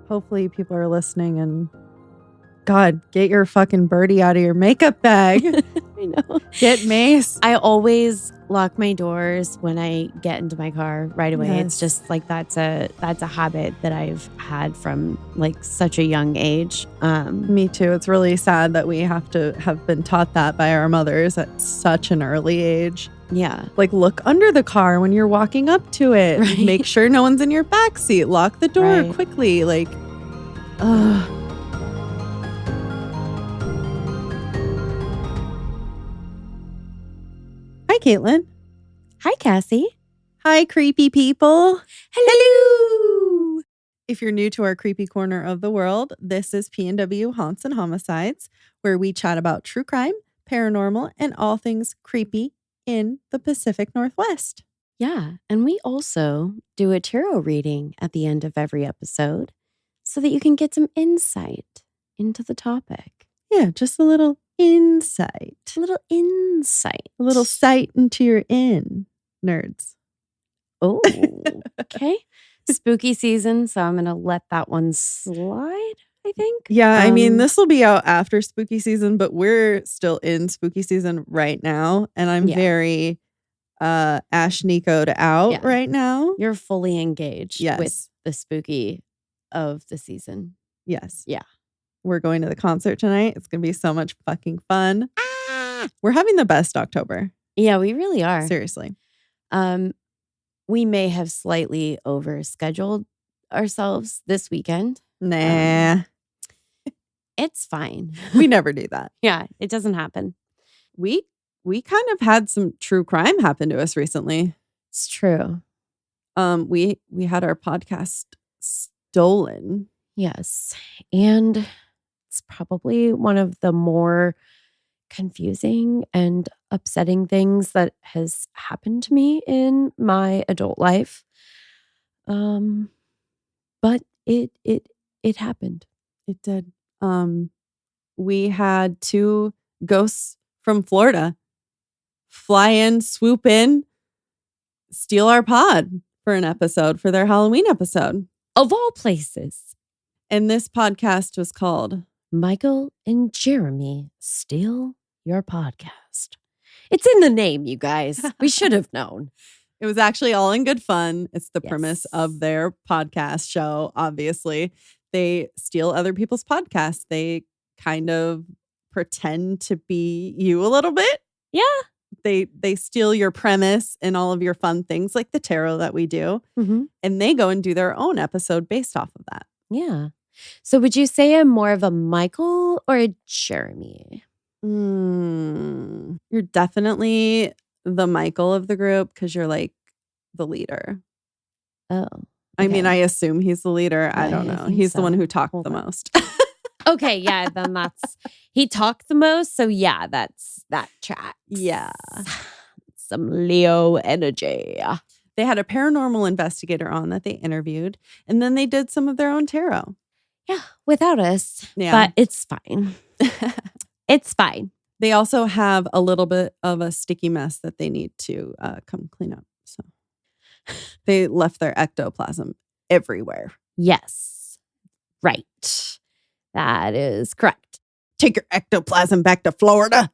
Hopefully people are listening and God, get your fucking birdie out of your makeup bag. I know. Get Mace. I always lock my doors when I get into my car right away. Yes. It's just like that's a habit that I've had from like such a young age. Me too. It's really sad that we have to have been taught that by our mothers at such an early age. Yeah. Like, look under the car when you're walking up to it. Right. Make sure no one's in your backseat. Lock the door Right. quickly. Like, ugh. Hi, Caitlyn. Hi, Cassie. Hi, creepy people. Hello. If you're new to our creepy corner of the world, this is P&W Haunts and Homicides, where we chat about true crime, paranormal, and all things creepy in the Pacific Northwest. Yeah. And we also do a tarot reading at the end of every episode so that you can get some insight into the topic. Yeah, just a little insight. A little insight. A little sight into your in, nerds. Oh, okay. Spooky season, so I'm going to let that one slide, I think. Yeah, I mean, this will be out after spooky season, but we're still in spooky season right now. And I'm very Ash Nico'd out right now. You're fully engaged Yes. with the spooky of the season. Yes. Yeah. We're going to the concert tonight. It's going to be so much fucking fun. We're having the best October. Yeah, we really are. Seriously. We may have slightly overscheduled ourselves this weekend. Nah. It's fine. We never do that. Yeah, it doesn't happen. We kind of had some true crime happen to us recently. It's true. We had our podcast stolen. Yes. And it's probably one of the more confusing and upsetting things that has happened to me in my adult life. But it happened. It did. We had 2 ghosts from Florida fly in, swoop in, steal our pod for an episode, for their Halloween episode. Of all places. And this podcast was called Michael and Jeremy Steal Your Podcast. It's in the name, you guys. We should have known. It was actually all in good fun. It's the premise Yes. of their podcast show, obviously. They steal other people's podcasts. They kind of pretend to be you a little bit. Yeah. They steal your premise and all of your fun things like the tarot that we do. Mm-hmm. And they go and do their own episode based off of that. Yeah. So would you say I'm more of a Michael or a Jeremy? You're definitely the Michael of the group because you're like the leader. Oh. I mean, okay. I assume he's the leader. I don't I know. think He's the so. one who talked Hold the on. most. Okay, yeah, then he talked the most. So yeah, that tracks. Yeah. Some Leo energy. They had a paranormal investigator on that they interviewed, and then they did some of their own tarot. Yeah, without us. Yeah. But it's fine. It's fine. They also have a little bit of a sticky mess that they need to come clean up. So they left their ectoplasm everywhere. Yes. Right. That is correct. Take your ectoplasm back to Florida.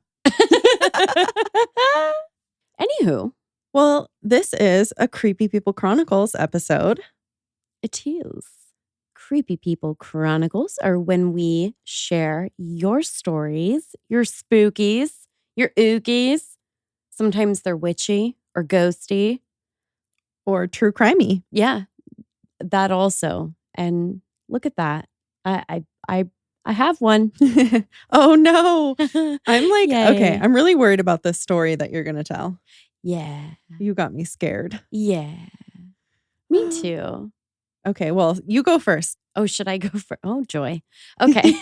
Anywho, Well, this is a Creepy People Chronicles episode. it is. Creepy People Chronicles are when we share your stories, your spookies, your ookies. Sometimes they're witchy or ghosty. Or true crimey. Yeah, that also. And look at that. I have one. Oh no. I'm like, Yay. okay, I'm really worried about this story that you're going to tell. Yeah. You got me scared. Yeah. Me too. Okay, well, you go first. Oh, should I go for? Oh, joy. Okay.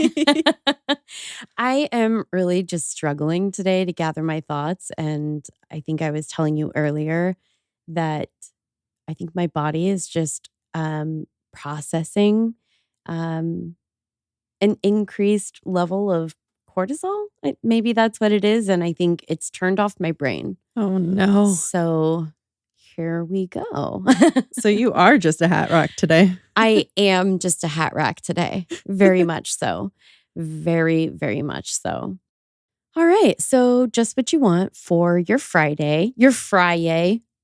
I am really just struggling today to gather my thoughts. And I think I was telling you earlier that I think my body is just processing an increased level of cortisol. Maybe that's what it is. And I think it's turned off my brain. Oh no. So here we go. So you are just a hat rack today. I am just a hat rack today. Very much so. Very, very much so. All right. So just what you want for your Friday,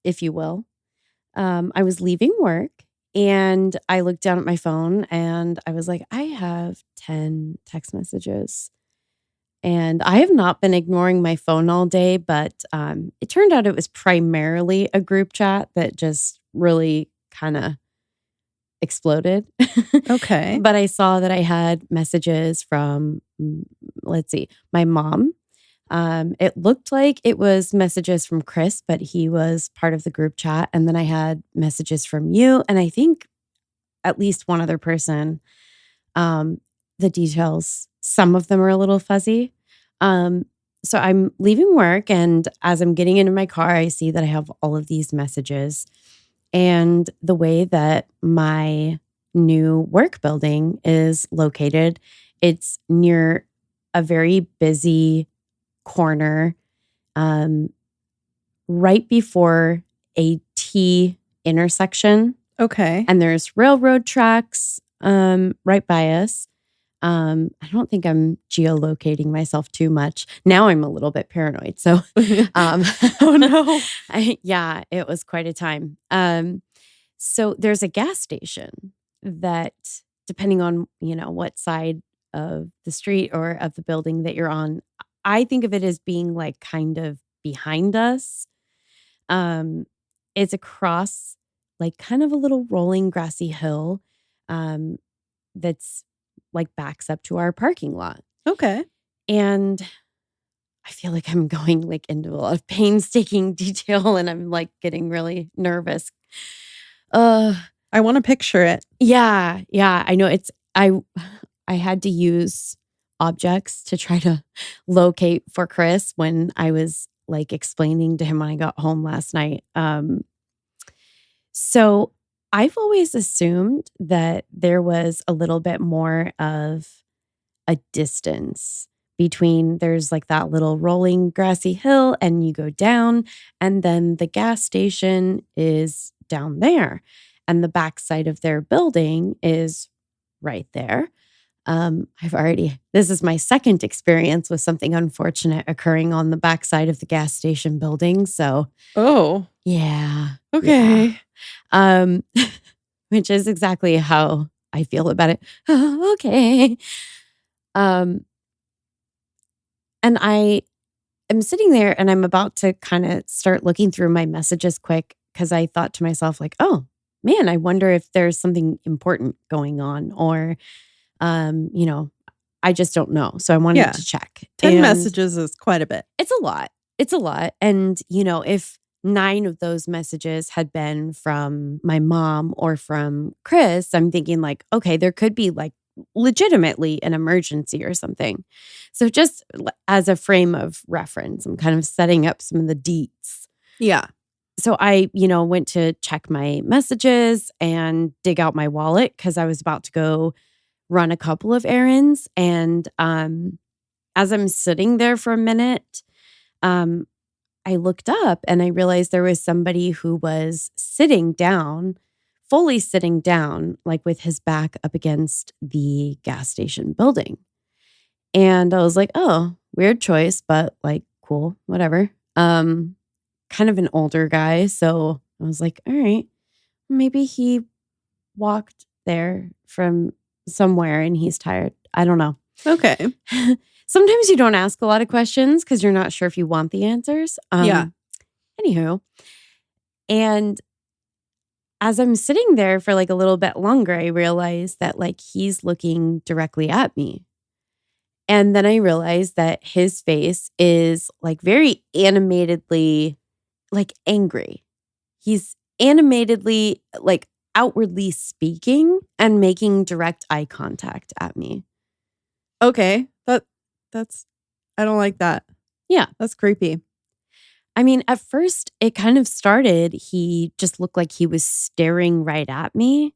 if you will. I was leaving work and I looked down at my phone and I was like, I have 10 text messages. And I have not been ignoring my phone all day, but it turned out it was primarily a group chat that just really kind of exploded. Okay. But I saw that I had messages from, let's see, my mom. It looked like it was messages from Chris, but he was part of the group chat. And then I had messages from you, and I think at least one other person. The details, some of them are a little fuzzy. So I'm leaving work, and as I'm getting into my car, I see that I have all of these messages. And the way that my new work building is located, it's near a very busy corner, right before a T intersection. Okay. And there's railroad tracks right by us. I don't think I'm geolocating myself too much. Now I'm a little bit paranoid. So, oh no. yeah, it was quite a time. So there's a gas station that, depending on, what side of the street or of the building that you're on, I think of it as being like kind of behind us. It's across like kind of a little rolling grassy hill that's like backs up to our parking lot. Okay. And I feel like I'm going like into a lot of painstaking detail and I'm like getting really nervous. I want to picture it. Yeah, I know I had to use objects to try to locate for Chris when I was like explaining to him when I got home last night. So I've always assumed that there was a little bit more of a distance between, there's like that little rolling grassy hill and you go down, and then the gas station is down there and the backside of their building is right there. This is my second experience with something unfortunate occurring on the backside of the gas station building. So, Oh, yeah. okay. Yeah. Which is exactly how I feel about it. Okay. And I am sitting there and I'm about to kind of start looking through my messages quick because I thought to myself, like, oh man, I wonder if there's something important going on, or, I just don't know. So I wanted to check. 10 messages is quite a bit. It's a lot. It's a lot. And, if 9 of those messages had been from my mom or from Chris, I'm thinking like, okay, there could be like legitimately an emergency or something. So just as a frame of reference, I'm kind of setting up some of the deets. Yeah. So I, went to check my messages and dig out my wallet because I was about to go run a couple of errands. And as I'm sitting there for a minute, I looked up and I realized there was somebody who was sitting down, fully sitting down, like with his back up against the gas station building. And I was like, oh, weird choice, but like, cool, whatever. Kind of an older guy. So I was like, all right, maybe he walked there from somewhere and he's tired. I don't know. Okay. Sometimes you don't ask a lot of questions because you're not sure if you want the answers. Yeah. Anywho. And as I'm sitting there for like a little bit longer, I realized that like he's looking directly at me. And then I realized that his face is like very animatedly like angry. He's animatedly like outwardly speaking and making direct eye contact at me. Okay. That's I don't like that. Yeah. That's creepy. I mean, at first it kind of started, he just looked like he was staring right at me.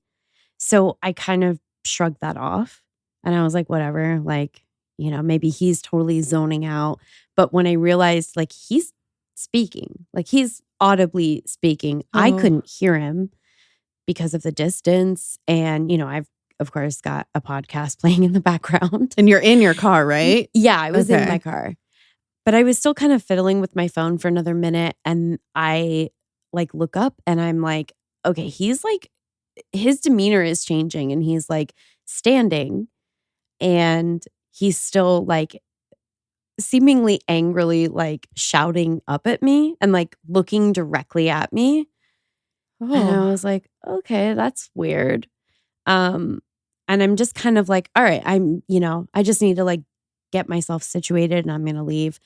So I kind of shrugged that off and I was like, whatever, like, maybe he's totally zoning out. But when I realized like he's speaking, like he's audibly speaking. I Oh. couldn't hear him because of the distance. And, I've, of course, got a podcast playing in the background. And you're in your car, right? Yeah, I was in my Okay. car. But I was still kind of fiddling with my phone for another minute. And I like look up and I'm like, okay, he's like, his demeanor is changing and he's like standing and he's still like seemingly angrily like shouting up at me and like looking directly at me. And I Oh. was like, okay, that's weird. Um, and I'm just kind of like, all right, I just need to like get myself situated and I'm going to leave.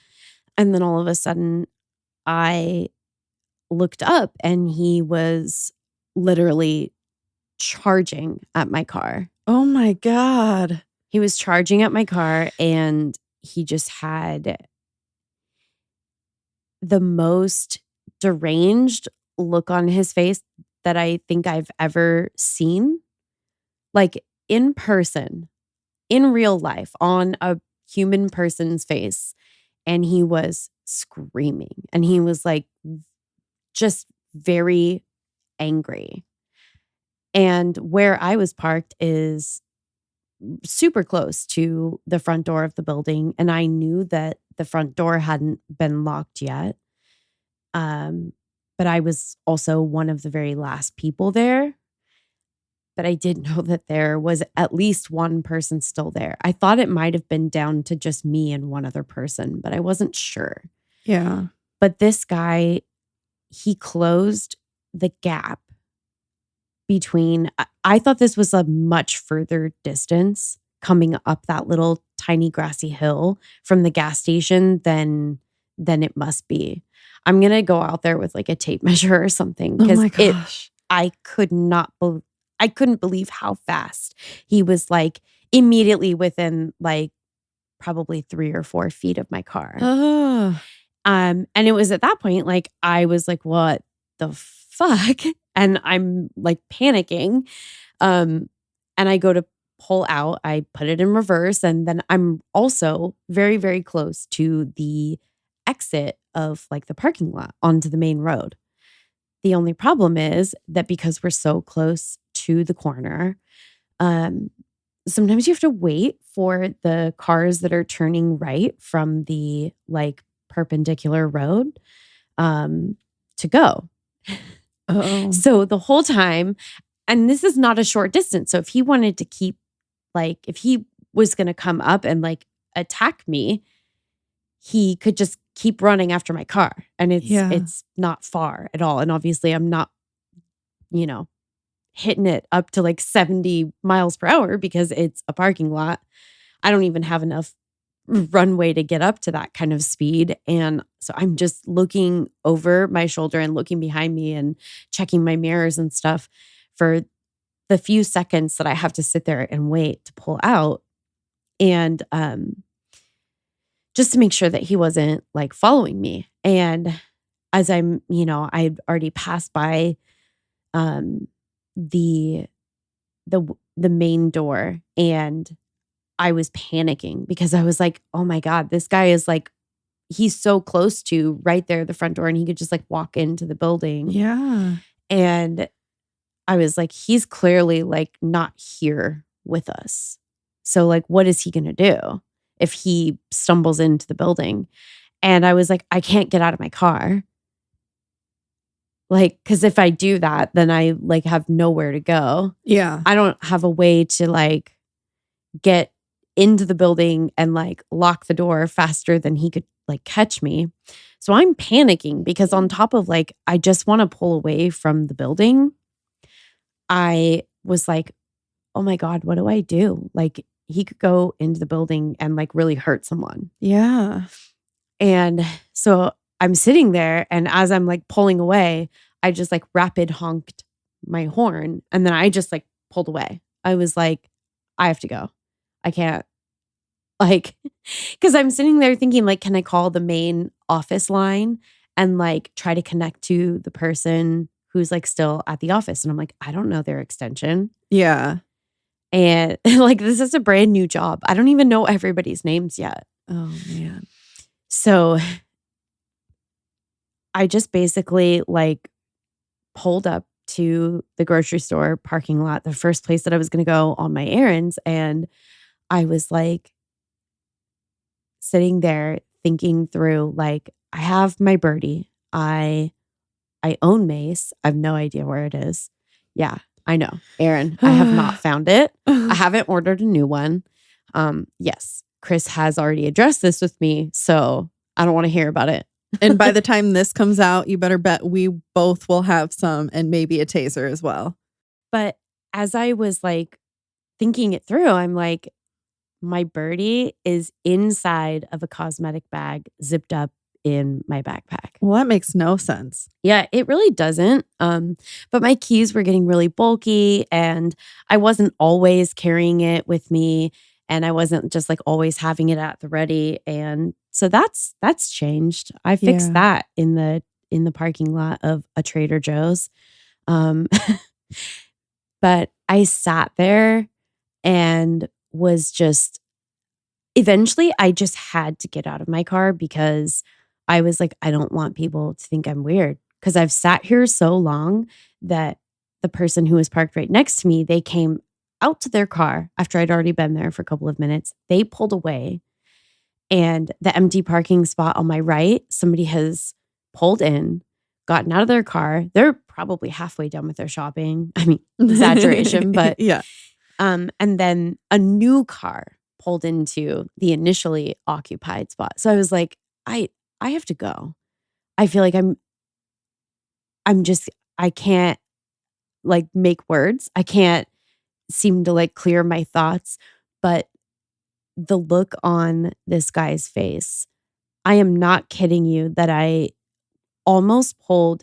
And then all of a sudden I looked up and he was literally charging at my car. Oh my God. He was charging at my car and he just had the most deranged look on his face that I think I've ever seen. Like in person, in real life, on a human person's face. And he was screaming and he was like just very angry. And where I was parked is super close to the front door of the building. And I knew that the front door hadn't been locked yet. But I was also one of the very last people there. But I did know that there was at least one person still there. I thought it might have been down to just me and one other person, but I wasn't sure. Yeah. But this guy, he closed the gap between, I thought this was a much further distance coming up that little tiny grassy hill from the gas station than it must be. I'm going to go out there with like a tape measure or something Oh because my gosh. I couldn't believe how fast he was like immediately within like probably 3 or 4 feet of my car. Oh. And it was at that point, like, I was like, what the fuck? And I'm like panicking. And I go to pull out, I put it in reverse. And then I'm also very, very close to the exit of like the parking lot onto the main road. The only problem is that because we're so close to the corner, sometimes you have to wait for the cars that are turning right from the like perpendicular road to go. Oh. So the whole time, and this is not a short distance. So if he wanted to keep like, if he was going to come up and like attack me, he could just keep running after my car. And it's not far at all. And obviously I'm not, hitting it up to like 70 miles per hour because it's a parking lot. I don't even have enough runway to get up to that kind of speed. And so I'm just looking over my shoulder and looking behind me and checking my mirrors and stuff for the few seconds that I have to sit there and wait to pull out. And just to make sure that he wasn't like following me. And as I'd already passed by the main door and I was panicking because I was like, oh my God, this guy is like, he's so close to right there, the front door, and he could just like walk into the building. Yeah. And I was like, he's clearly like not here with us. So like, what is he going to do if he stumbles into the building? And I was like, I can't get out of my car. Like, because if I do that, then I like have nowhere to go. Yeah. I don't have a way to like get into the building and like lock the door faster than he could like catch me. So I'm panicking because on top of like, I just want to pull away from the building. I was like, oh my God, what do I do? Like he could go into the building and like really hurt someone. Yeah. And so I'm sitting there and as I'm like pulling away, I just like rapid honked my horn and then I just like pulled away. I was like, I have to go. I can't like, because I'm sitting there thinking like, can I call the main office line and like try to connect to the person who's like still at the office? And I'm like, I don't know their extension. Yeah. And like, this is a brand new job. I don't even know everybody's names yet. Oh man. So I just basically like pulled up to the grocery store parking lot, the first place that I was going to go on my errands. And I was like sitting there thinking through, like, I have my birdie. I own Mace. I have no idea where it is. Yeah, I know. Aaron, I have not found it. I haven't ordered a new one. Yes, Chris has already addressed this with me, so I don't want to hear about it. And by the time this comes out, you better bet we both will have some and maybe a taser as well. But as I was like thinking it through, I'm like, my birdie is inside of a cosmetic bag zipped up in my backpack. Well, that makes no sense. Yeah, it really doesn't. But my keys were getting really bulky and I wasn't always carrying it with me and I wasn't just like always having it at the ready. And so that's changed. I fixed that in the parking lot of a Trader Joe's. But I sat there and was just eventually I just had to get out of my car because I was like, I don't want people to think I'm weird because I've sat here so long that the person who was parked right next to me, they came out to their car after I'd already been there for a couple of minutes. They pulled away and the empty parking spot on my right, somebody has pulled in, gotten out of their car. They're probably halfway done with their shopping. I mean, exaggeration, but yeah. And then a new car pulled into the initially occupied spot. So I was like, I have to go. I feel like I can't like make words. I can't seem to like clear my thoughts, but the look on this guy's face, I am not kidding you that I almost pulled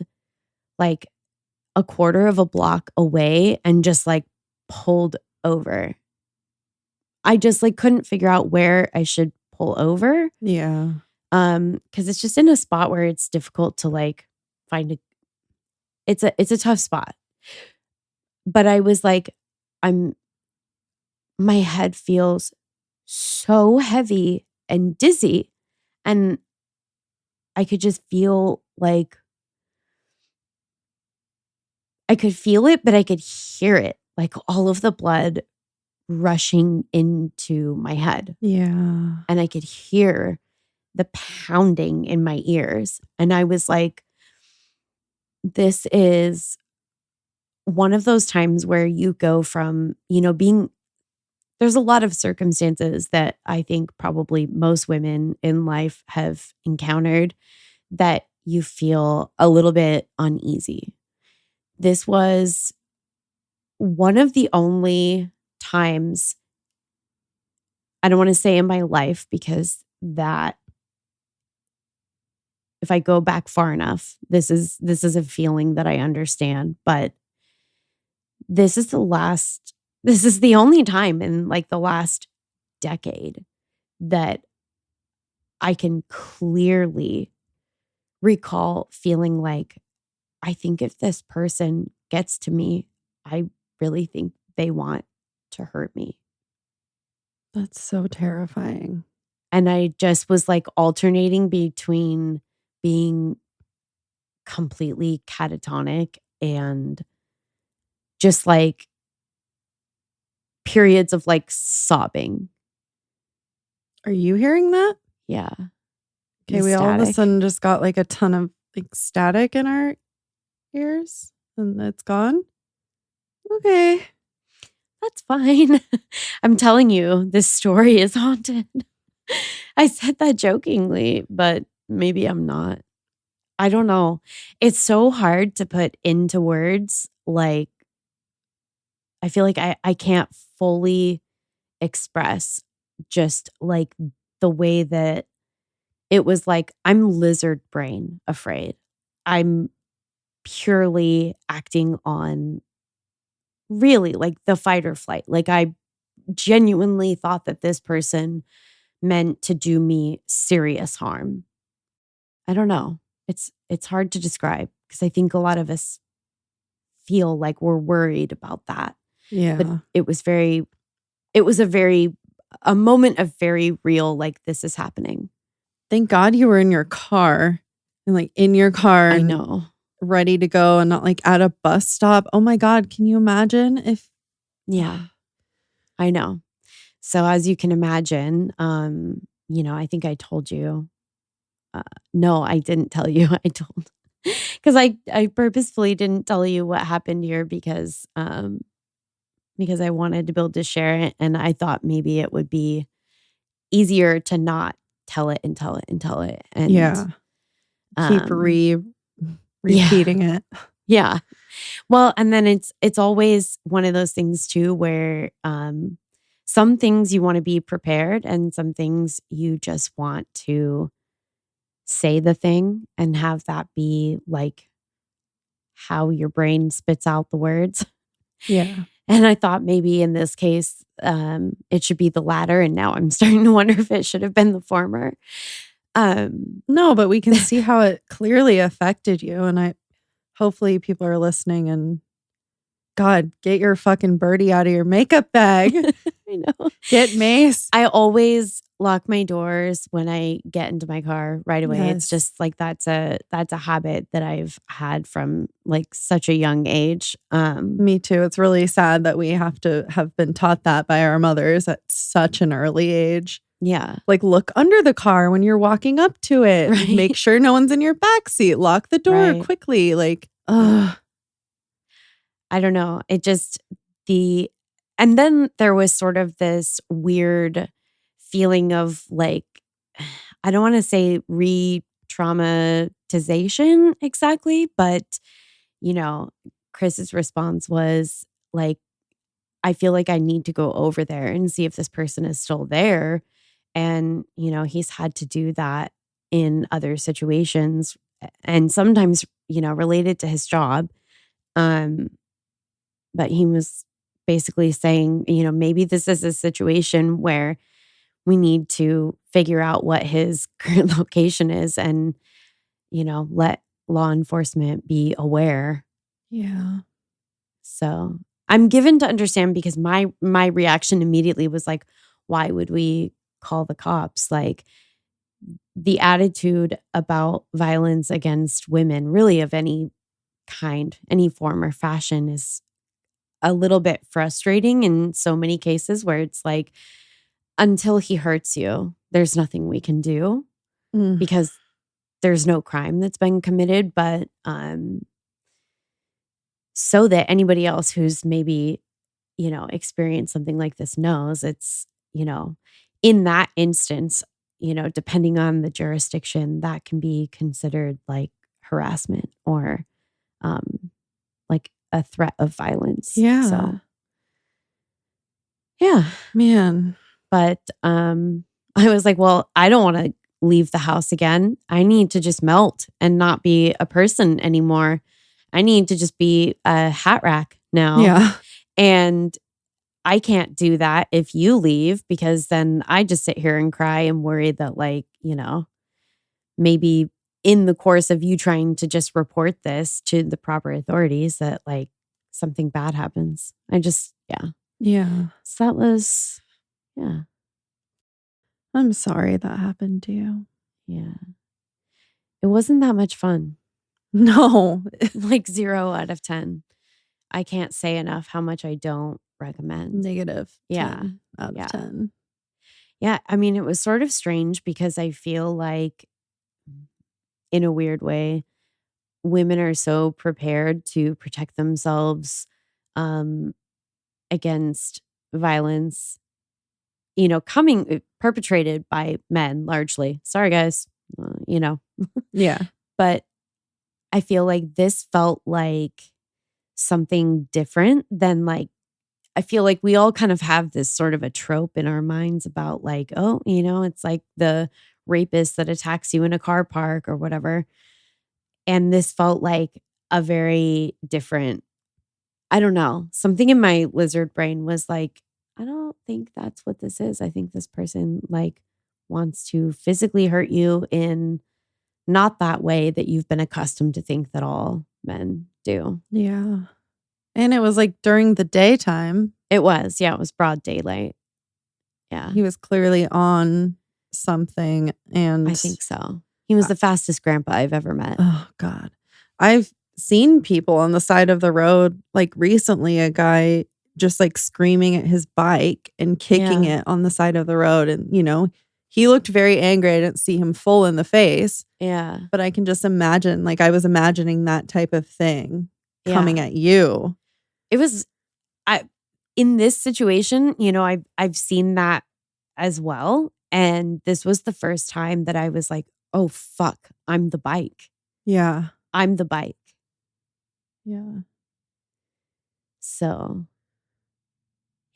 like a quarter of a block away and just like pulled over. I just like couldn't figure out where I should pull over. Yeah. Because it's just in a spot where it's difficult to like find it's a tough spot. But I was like, my head feels so heavy and dizzy. And I could just feel like I could feel it, but I could hear it, like all of the blood rushing into my head. Yeah. And I could hear the pounding in my ears. And I was like, this is one of those times where you go from, there's a lot of circumstances that I think probably most women in life have encountered that you feel a little bit uneasy. This was one of the only times, I don't want to say in my life because that if I go back far enough, this is a feeling that I understand, but this is the only time in like the last decade that I can clearly recall feeling like, I think if this person gets to me, I really think they want to hurt me. That's so terrifying. And I just was like alternating between being completely catatonic and just like periods of like sobbing. Are you hearing that? Yeah. Okay, we all of a sudden just got like a ton of like static in our ears and it's gone. Okay. That's fine. I'm telling you, this story is haunted. I said that jokingly, but maybe I'm not. I don't know. It's so hard to put into words. Like, I feel like I can't fully express just like the way that it was like, I'm lizard brain afraid. I'm purely acting on really like the fight or flight. Like I genuinely thought that this person meant to do me serious harm. I don't know. It's hard to describe because I think a lot of us feel like we're worried about that. Yeah. But it was a moment of very real, like this is happening. Thank God you were in your car and like in your car I and know. ready to go and not like at a bus stop. Oh my God. Can you imagine if Yeah, I know. So as you can imagine, I think I told you. No, I didn't tell you. I told because I purposefully didn't tell you what happened here because I wanted to be able to share it, and I thought maybe it would be easier to not tell it and tell it and tell it, and yeah, keep um, yeah, repeating it. yeah. Well, and then it's always one of those things too where some things you want to be prepared, and some things you just want to say the thing and have that be like how your brain spits out the words. Yeah. And I thought maybe in this case, it should be the latter. And now I'm starting to wonder if it should have been the former. No, but we can see how it clearly affected you. And hopefully people are listening and God, get your fucking birdie out of your makeup bag. I know. Get Mace. I always lock my doors when I get into my car right away. It's Yes. just like that's a habit that I've had from like such a young age. Me too. It's really sad that we have to have been taught that by our mothers at such an early age. Yeah. Like look under the car when you're walking up to it. Right. Make sure no one's in your backseat. Lock the door Right. quickly. Like, ugh. I don't know. And then there was sort of this weird feeling of like, I don't want to say re-traumatization exactly, but Chris's response was like, I feel like I need to go over there and see if this person is still there. And, he's had to do that in other situations and sometimes, related to his job. But he was basically saying, maybe this is a situation where we need to figure out what his current location is and, let law enforcement be aware. Yeah. So I'm given to understand because my reaction immediately was like, why would we call the cops? Like the attitude about violence against women, really of any kind, any form or fashion, is a little bit frustrating in so many cases where it's like, until he hurts you, there's nothing we can do because there's no crime that's been committed. But so that anybody else who's maybe, experienced something like this knows it's, in that instance, depending on the jurisdiction, that can be considered like harassment or like a threat of violence. Yeah. So, yeah. Man. But I was like, well, I don't want to leave the house again. I need to just melt and not be a person anymore. I need to just be a hat rack now. Yeah. And I can't do that if you leave because then I just sit here and cry and worry that like, maybe in the course of you trying to just report this to the proper authorities that like something bad happens. Yeah. So that was, yeah. I'm sorry that happened to you. Yeah. It wasn't that much fun. No. Like 0 out of 10. I can't say enough how much I don't recommend. Negative. Yeah. 10 out of 10. Yeah. I mean, it was sort of strange because I feel like, in a weird way, women are so prepared to protect themselves against violence, coming perpetrated by men largely. Sorry, guys, Yeah. But I feel like this felt like something different than like, I feel like we all kind of have this sort of a trope in our minds about like, oh, it's like the rapist that attacks you in a car park or whatever. And this felt like a very different, I don't know, something in my lizard brain was like, I don't think that's what this is. I think this person like wants to physically hurt you in not that way that you've been accustomed to think that all men do. Yeah. And it was like during the daytime. It was. Yeah, it was broad daylight. Yeah. He was clearly on something. And I think so. He was the fastest grandpa I've ever met. Oh, God. I've seen people on the side of the road, like recently, a guy just like screaming at his bike and kicking it on the side of the road. And, he looked very angry. I didn't see him full in the face. Yeah. But I can just imagine, like I was imagining that type of thing coming at you. It was, in this situation, I've seen that as well. And this was the first time that I was like, oh, fuck, I'm the bike. Yeah. I'm the bike. Yeah. So,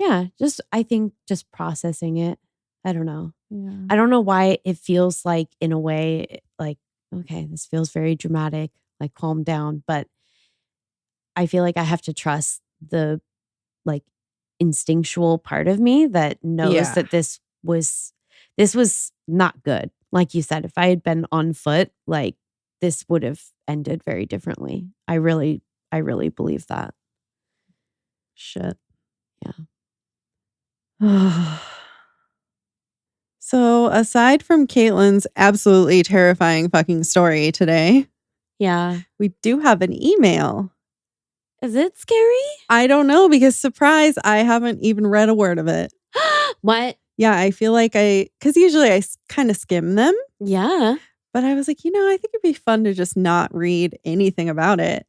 yeah, I think just processing it. I don't know. Yeah. I don't know why it feels like, in a way, like, okay, this feels very dramatic, like calm down. But I feel like I have to trust the like instinctual part of me that knows that this was not good. Like you said, if I had been on foot, like this would have ended very differently. I really believe that. Shit. Yeah. So aside from Caitlyn's absolutely terrifying fucking story today, Yeah. we do have an email. Is it scary? I don't know, because surprise, I haven't even read a word of it. What? Yeah, I feel like because usually I kind of skim them. Yeah. But I was like, I think it'd be fun to just not read anything about it.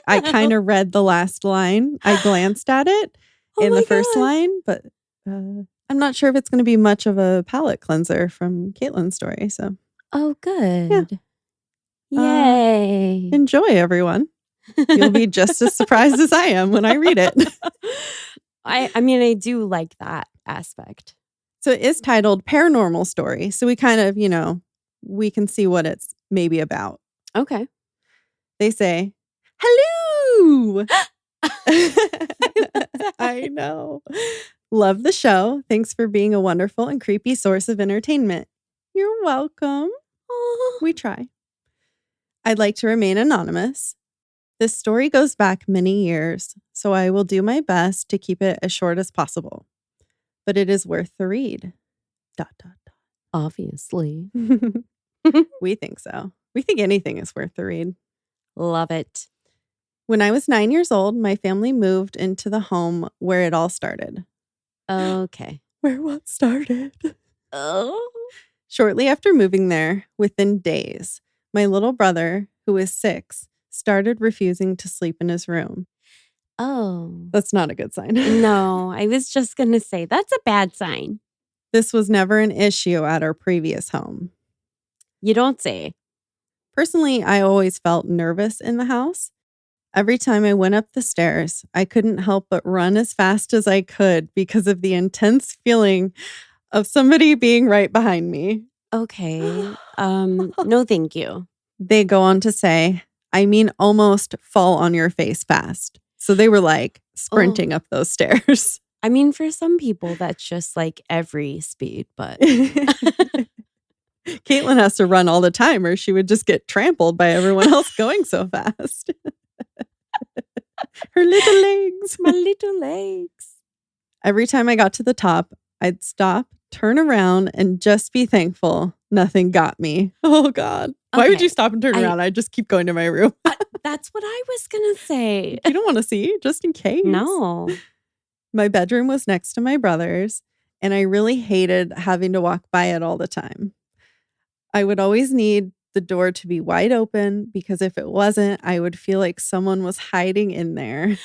I kind of read the last line. I glanced at it in the first line, but I'm not sure if it's going to be much of a palate cleanser from Caitlyn's story. So, oh, good. Yeah. Yay. Enjoy, everyone. You'll be just as surprised as I am when I read it. I mean, I do like that aspect. So it is titled Paranormal Story. So we kind of, we can see what it's maybe about. Okay. They say, hello. I know. Love the show. Thanks for being a wonderful and creepy source of entertainment. You're welcome. We try. I'd like to remain anonymous. This story goes back many years, so I will do my best to keep it as short as possible. But it is worth the read. ... Obviously. We think so. We think anything is worth the read. Love it. When I was 9 years old, my family moved into the home where it all started. Okay. Where what started? Oh. Shortly after moving there, within days, my little brother, who was 6, started refusing to sleep in his room. Oh. That's not a good sign. No, I was just going to say that's a bad sign. This was never an issue at our previous home. You don't say. Personally, I always felt nervous in the house. Every time I went up the stairs, I couldn't help but run as fast as I could because of the intense feeling of somebody being right behind me. Okay. No, thank you. They go on to say, I mean, almost fall on your face fast. So they were like sprinting up those stairs. I mean, for some people, that's just like every speed, but Caitlyn has to run all the time or she would just get trampled by everyone else going so fast. Her little legs. My little legs. Every time I got to the top, I'd stop, turn around, and just be thankful nothing got me. Oh, God. Why would you stop and turn around? I'd just keep going to my room. That's what I was going to say. You don't want to see, just in case. No. My bedroom was next to my brother's, and I really hated having to walk by it all the time. I would always need the door to be wide open because if it wasn't, I would feel like someone was hiding in there.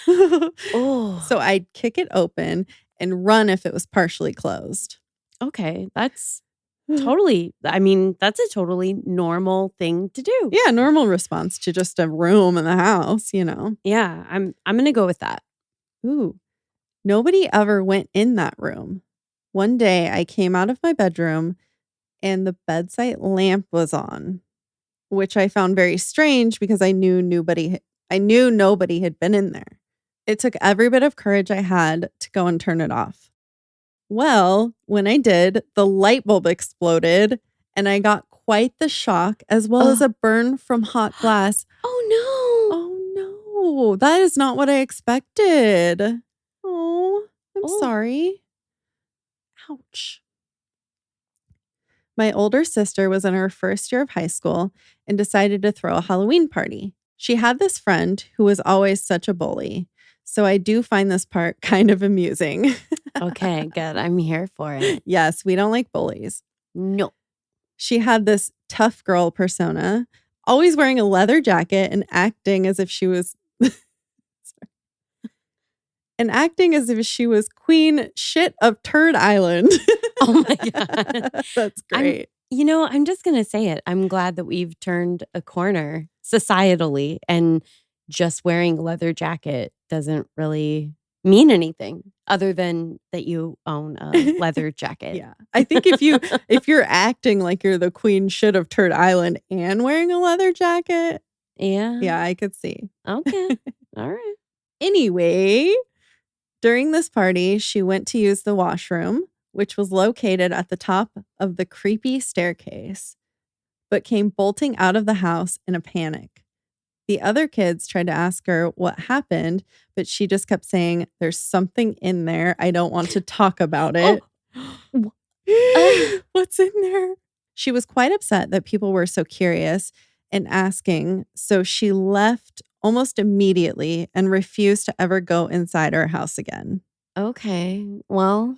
So I'd kick it open and run if it was partially closed. Okay, that's totally, I mean, that's a totally normal thing to do. Yeah, normal response to just a room in the house, Yeah, I'm going to go with that. Ooh. Nobody ever went in that room. One day I came out of my bedroom and the bedside lamp was on, which I found very strange because I knew nobody had been in there. It took every bit of courage I had to go and turn it off. Well, when I did, the light bulb exploded and I got quite the shock as well as a burn from hot glass. Oh, no. Oh, no. That is not what I expected. Oh, I'm sorry. Ouch. My older sister was in her first year of high school and decided to throw a Halloween party. She had this friend who was always such a bully. So I do find this part kind of amusing. Okay, good. I'm here for it. Yes, we don't like bullies. No. She had this tough girl persona, always wearing a leather jacket and acting as if she was queen shit of Turd Island. Oh my God. That's great. I'm just going to say it. I'm glad that we've turned a corner societally, and just wearing a leather jacket doesn't really mean anything other than that you own a leather jacket. Yeah. I think if you're acting like you're the queen shit of Turd Island and wearing a leather jacket, Yeah, I could see. Okay. All right. Anyway, during this party, she went to use the washroom, which was located at the top of the creepy staircase, but came bolting out of the house in a panic. The other kids tried to ask her what happened, but she just kept saying, "There's something in there. I don't want to talk about it." What's in there? She was quite upset that people were so curious and asking, so she left almost immediately and refused to ever go inside her house again. Okay. Well,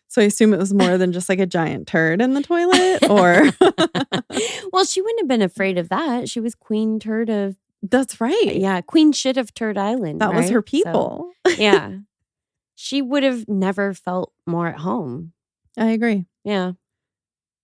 so I assume it was more than just like a giant turd in the toilet, or well, she wouldn't have been afraid of that. She was queen turd of That's right. Yeah, queen shit of Turd Island. That was right? her people. So, yeah. She would have never felt more at home. I agree. Yeah.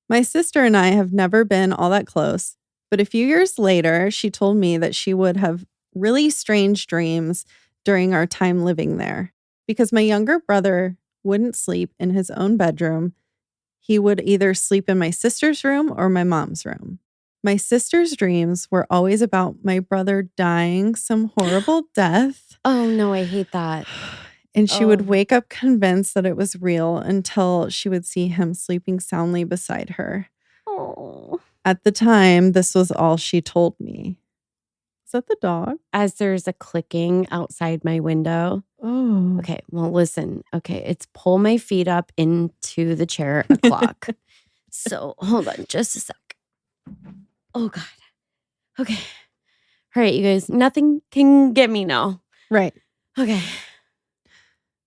My sister and I have never been all that close, but a few years later, she told me that she would have really strange dreams during our time living there because my younger brother wouldn't sleep in his own bedroom. He would either sleep in my sister's room or my mom's room. My sister's dreams were always about my brother dying some horrible death. Oh, no, I hate that. And she would wake up convinced that it was real until she would see him sleeping soundly beside her. Oh. At the time, this was all she told me. Is that the dog? As there's a clicking outside my window. Oh. Okay, well, listen. Okay, it's pull my feet up into the chair o'clock. So hold on just a sec. Oh, God. Okay. All right, you guys. Nothing can get me now. Right. Okay.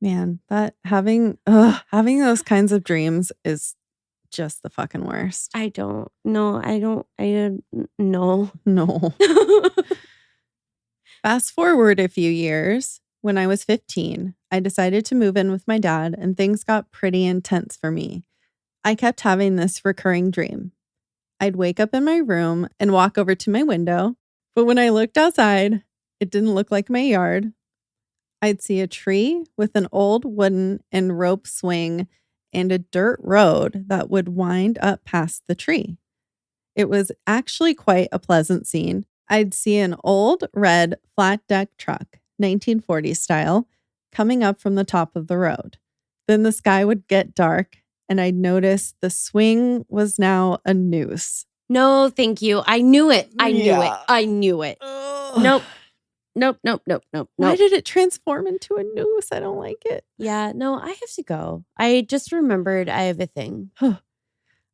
Man, that having those kinds of dreams is just the fucking worst. I don't know. No. No. Fast forward a few years. When I was 15, I decided to move in with my dad and things got pretty intense for me. I kept having this recurring dream. I'd wake up in my room and walk over to my window, but when I looked outside, it didn't look like my yard. I'd see a tree with an old wooden and rope swing and a dirt road that would wind up past the tree. It was actually quite a pleasant scene. I'd see an old red flat deck truck, 1940s style, coming up from the top of the road. Then the sky would get dark and I'd notice the swing was now a noose. No, thank you. I knew it. I knew it. Ugh. Nope. Why did it transform into a noose? I don't like it. Yeah, no, I have to go. I just remembered I have a thing.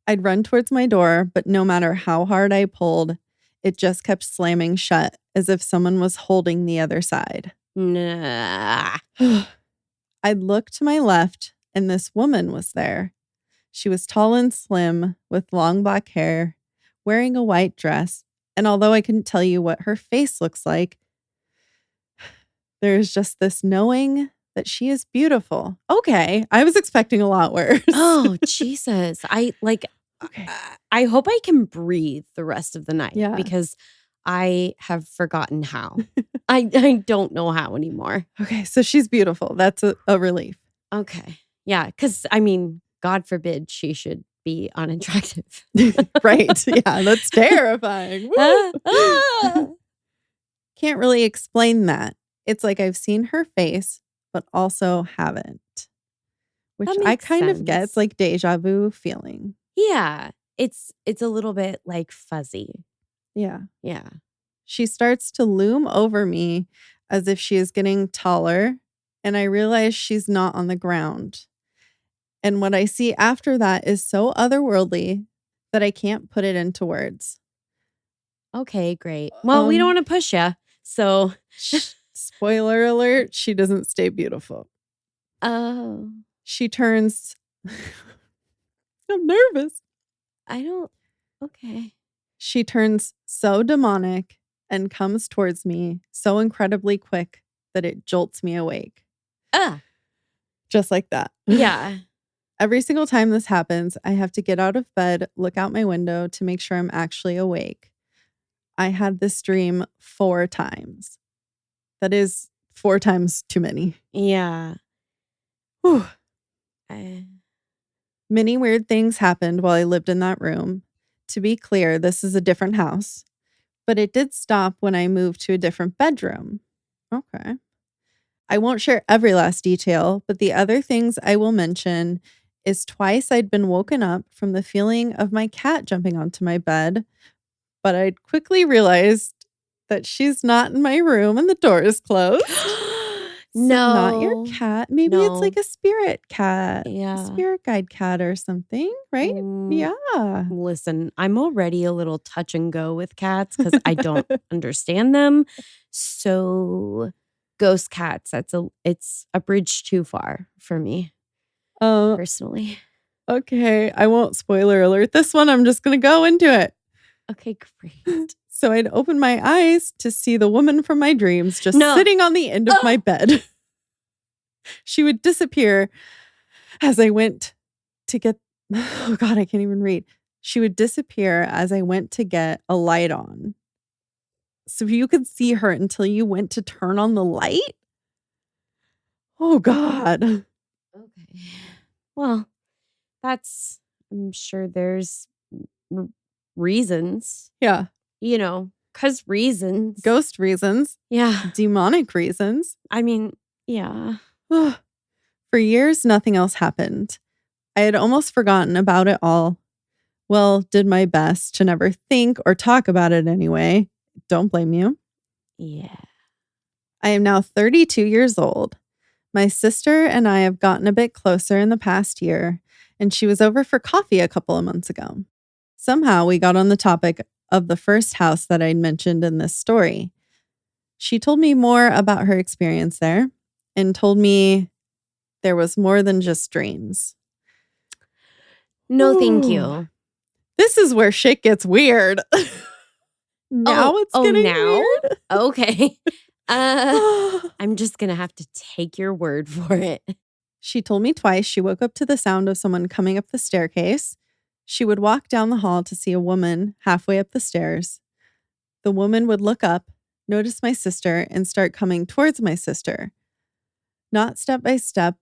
I'd run towards my door, but no matter how hard I pulled, it just kept slamming shut as if someone was holding the other side. Nah. I'd look to my left and this woman was there. She was tall and slim with long black hair, wearing a white dress. And although I couldn't tell you what her face looks like, there's just this knowing that she is beautiful. Okay, I was expecting a lot worse. Oh, Jesus. Okay. I hope I can breathe the rest of the night because I have forgotten how. I don't know how anymore. Okay, so she's beautiful. That's a relief. Okay. Yeah, because, God forbid she should be unattractive. Right. Yeah, that's terrifying. Can't really explain that. It's like I've seen her face, but also haven't. Which I kind of get. It's like deja vu feeling. Yeah. It's a little bit like fuzzy. Yeah. Yeah. She starts to loom over me as if she is getting taller, and I realize she's not on the ground. And what I see after that is so otherworldly that I can't put it into words. Okay, great. Well, we don't want to push you. So, spoiler alert, she doesn't stay beautiful. oh, She turns, I'm nervous. Okay. She turns so demonic and comes towards me so incredibly quick that it jolts me awake. Just like that. Yeah. Every single time this happens, I have to get out of bed, look out my window to make sure I'm actually awake. I had this dream 4 times. That is 4 times too many. Yeah. Whew. Many weird things happened while I lived in that room. To be clear, this is a different house, but it did stop when I moved to a different bedroom. Okay. I won't share every last detail, but the other things I will mention is twice I'd been woken up from the feeling of my cat jumping onto my bed, but I'd quickly realized that she's not in my room and the door is closed. No. So not your cat. Maybe it's like a spirit cat. Yeah. A spirit guide cat or something, right? Yeah. Listen, I'm already a little touch and go with cats because I don't understand them. So ghost cats, it's a bridge too far for me personally. Okay. I won't spoiler alert this one. I'm just going to go into it. Okay, great. So I'd open my eyes to see the woman from my dreams just sitting on the end of my bed. She would disappear as I went to get, oh God, I can't even read. She would disappear as I went to get a light on. So you could see her until you went to turn on the light? Oh God. Okay. Well, I'm sure there's reasons. Yeah. Because reasons. Ghost reasons. Yeah. Demonic reasons. I mean, yeah. For years, nothing else happened. I had almost forgotten about it all. Well, did my best to never think or talk about it anyway. Don't blame you. Yeah. I am now 32 years old. My sister and I have gotten a bit closer in the past year, and she was over for coffee a couple of months ago. Somehow we got on the topic of the first house that I'd mentioned in this story. She told me more about her experience there and told me there was more than just dreams. No, thank you. This is where shit gets weird. It's getting weird. Okay. I'm just going to have to take your word for it. She told me twice she woke up to the sound of someone coming up the staircase. She would walk down the hall to see a woman halfway up the stairs. The woman would look up, notice my sister, and start coming towards my sister. Not step by step,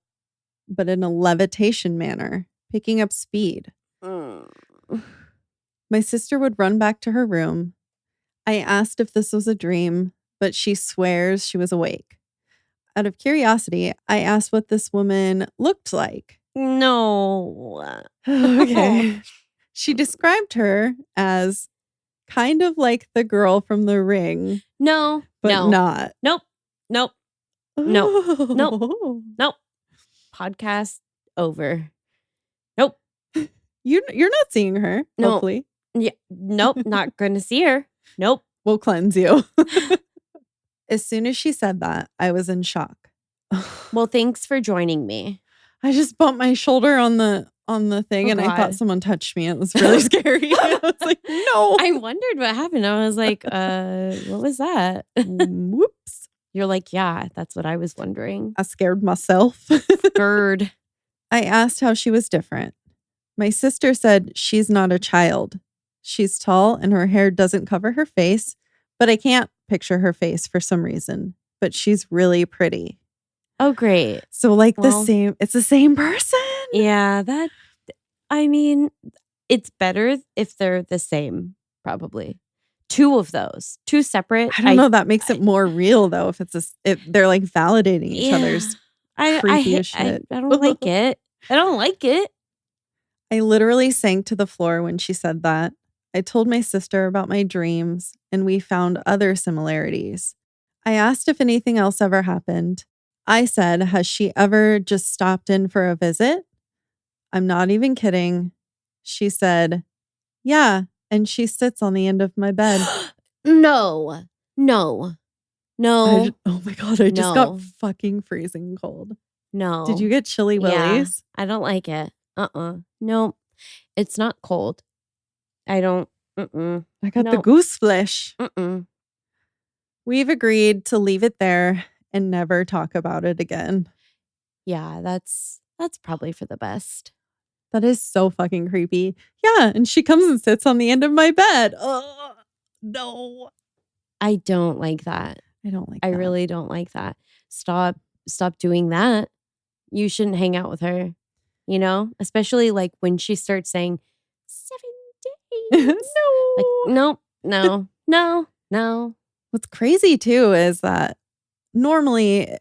but in a levitation manner, picking up speed. My sister would run back to her room. I asked if this was a dream, but she swears she was awake. Out of curiosity, I asked what this woman looked like. No. Okay. She described her as kind of like the girl from The Ring. No. But not. Nope. Nope. Podcast over. Nope. You're not seeing her, hopefully. Yeah. Nope. Not going to see her. Nope. We'll cleanse you. As soon as she said that, I was in shock. Well, thanks for joining me. I just bumped my shoulder on the thing and God. I thought someone touched me. It was really scary. I was like, no. I wondered what happened. I was like, what was that? Whoops. You're like, yeah, that's what I was wondering. I scared myself. Scared. I asked how she was different. My sister said she's not a child. She's tall and her hair doesn't cover her face, but I can't picture her face for some reason. But she's really pretty. Oh, great. So it's the same person. Yeah, it's better if they're the same, probably. 2 of those, 2 separate. I don't know. That makes it more real though. If they're like validating each other's creepy as shit. I don't like it. I don't like it. I literally sank to the floor when she said that. I told my sister about my dreams and we found other similarities. I asked if anything else ever happened. I said, has she ever just stopped in for a visit? I'm not even kidding. She said, Yeah. And she sits on the end of my bed. No. Oh my God. I just got fucking freezing cold. No. Did you get chilly willies? I don't like it. No, it's not cold. I don't. I got the goose flesh. We've agreed to leave it there and never talk about it again. Yeah, that's probably for the best. That is so fucking creepy. Yeah, and she comes and sits on the end of my bed. Oh, no. I don't like that. I really don't like that. Stop doing that. You shouldn't hang out with her, especially like when she starts saying 7 days. No. Like, no. What's crazy too is that normally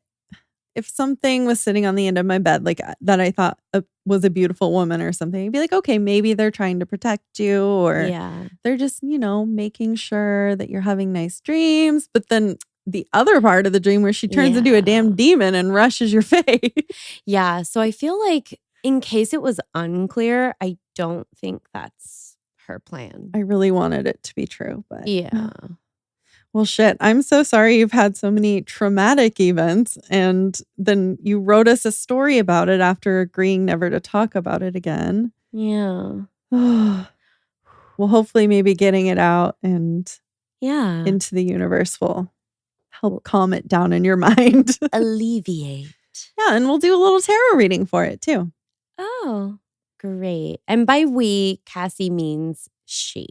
if something was sitting on the end of my bed like that I thought was a beautiful woman or something, I'd be like, okay, maybe they're trying to protect you or they're just, making sure that you're having nice dreams. But then the other part of the dream where she turns into a damn demon and rushes your face. Yeah. So I feel like in case it was unclear, I don't think that's her plan. I really wanted it to be true, but yeah. Well, shit. I'm so sorry you've had so many traumatic events. And then you wrote us a story about it after agreeing never to talk about it again. Yeah. Well, hopefully maybe getting it out and into the universe will help calm it down in your mind. Alleviate. Yeah. And we'll do a little tarot reading for it too. Oh, great. And by we, Cassie means she.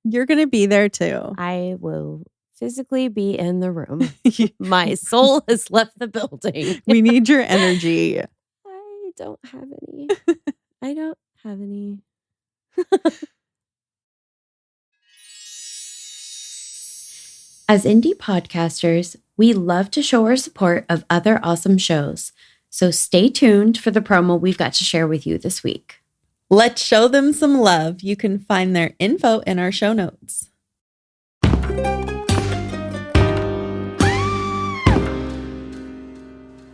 You're going to be there too. I will physically be in the room. My soul has left the building. We need your energy. I don't have any. As indie podcasters, we love to show our support of other awesome shows. So stay tuned for the promo we've got to share with you this week. Let's show them some love. You can find their info in our show notes.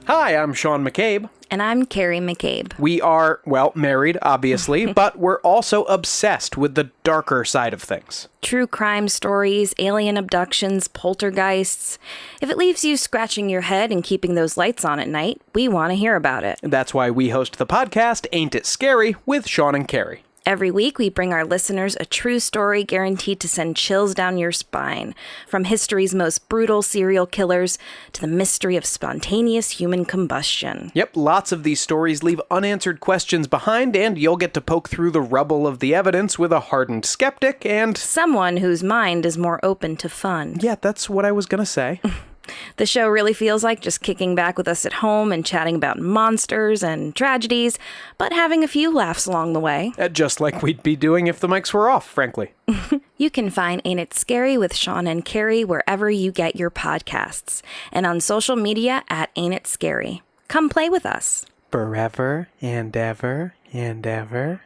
Hi, I'm Sean McCabe. And I'm Carrie McCabe. We are, married, obviously, but we're also obsessed with the darker side of things. True crime stories, alien abductions, poltergeists. If it leaves you scratching your head and keeping those lights on at night, we want to hear about it. That's why we host the podcast Ain't It Scary with Sean and Carrie. Every week, we bring our listeners a true story guaranteed to send chills down your spine. From history's most brutal serial killers to the mystery of spontaneous human combustion. Yep, lots of these stories leave unanswered questions behind, and you'll get to poke through the rubble of the evidence with a hardened skeptic and someone whose mind is more open to fun. Yeah, that's what I was gonna say. The show really feels like just kicking back with us at home and chatting about monsters and tragedies, but having a few laughs along the way. Just like we'd be doing if the mics were off, frankly. You can find Ain't It Scary with Sean and Carrie wherever you get your podcasts, and on social media at Ain't It Scary. Come play with us. Forever and ever and ever.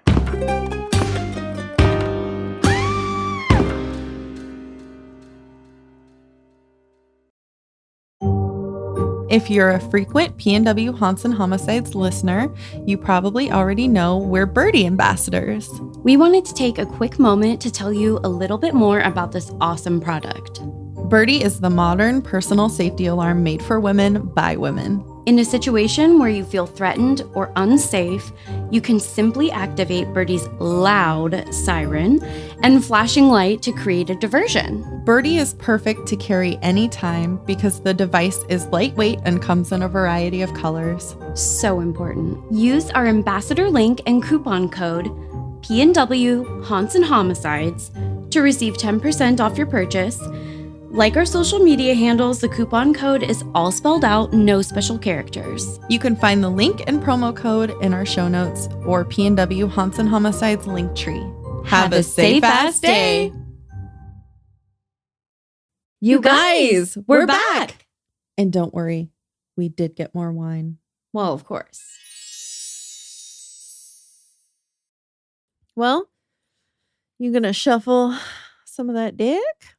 If you're a frequent PNW Haunts and Homicides listener, you probably already know we're Birdie ambassadors. We wanted to take a quick moment to tell you a little bit more about this awesome product. Birdie is the modern personal safety alarm made for women by women. In a situation where you feel threatened or unsafe, you can simply activate Birdie's loud siren and flashing light to create a diversion. Birdie is perfect to carry anytime because the device is lightweight and comes in a variety of colors. So important. Use our ambassador link and coupon code PNW Haunts and Homicides to receive 10% off your purchase. Like our social media handles, the coupon code is all spelled out, no special characters. You can find the link and promo code in our show notes or PNW Haunts and Homicides link tree. Have a safe-ass day. You guys, we're back. And don't worry, we did get more wine. Well, of course. Well, you gonna shuffle some of that deck?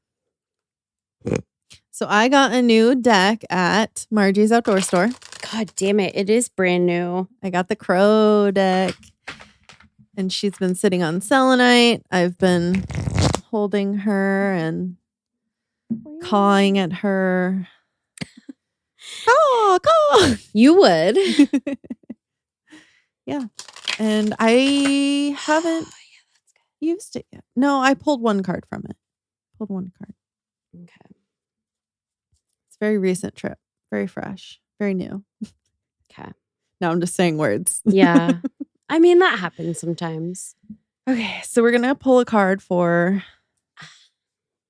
So I got a new deck at Margie's Outdoor Store. God damn it. It is brand new. I got the Crow deck. And she's been sitting on selenite. I've been holding her and cawing at her. Caw. You would. Yeah. And I haven't used it yet. No, I pulled one card from it. Okay. It's a very recent trip. Very fresh. Very new. Okay. Now I'm just saying words. Yeah. I mean, that happens sometimes. Okay, so we're going to pull a card for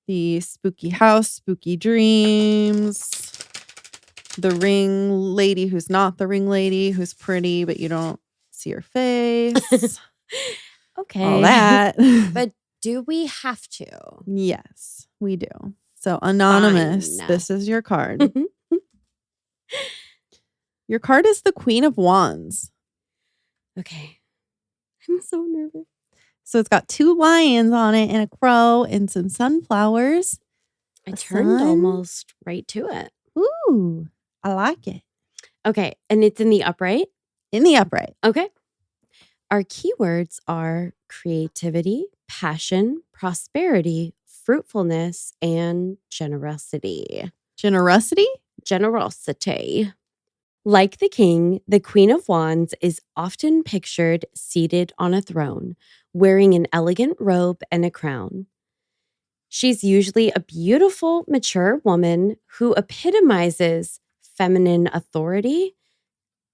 the spooky house, spooky dreams, the ring lady who's not the ring lady, who's pretty, but you don't see her face. Okay. All that. But do we have to? Yes, we do. So, Anonymous, Fine. this is your card. Your card is the Queen of Wands. Okay. I'm so nervous. So it's got 2 lions on it and a crow and some sunflowers. I A turned sun? almost right to it. Ooh, I like it. Okay. And it's in the upright? In the upright. Okay. Our keywords are creativity, passion, prosperity, fruitfulness, and generosity. Generosity? Generosity. Like the king, the Queen of Wands is often pictured seated on a throne, wearing an elegant robe and a crown. She's usually a beautiful, mature woman who epitomizes feminine authority,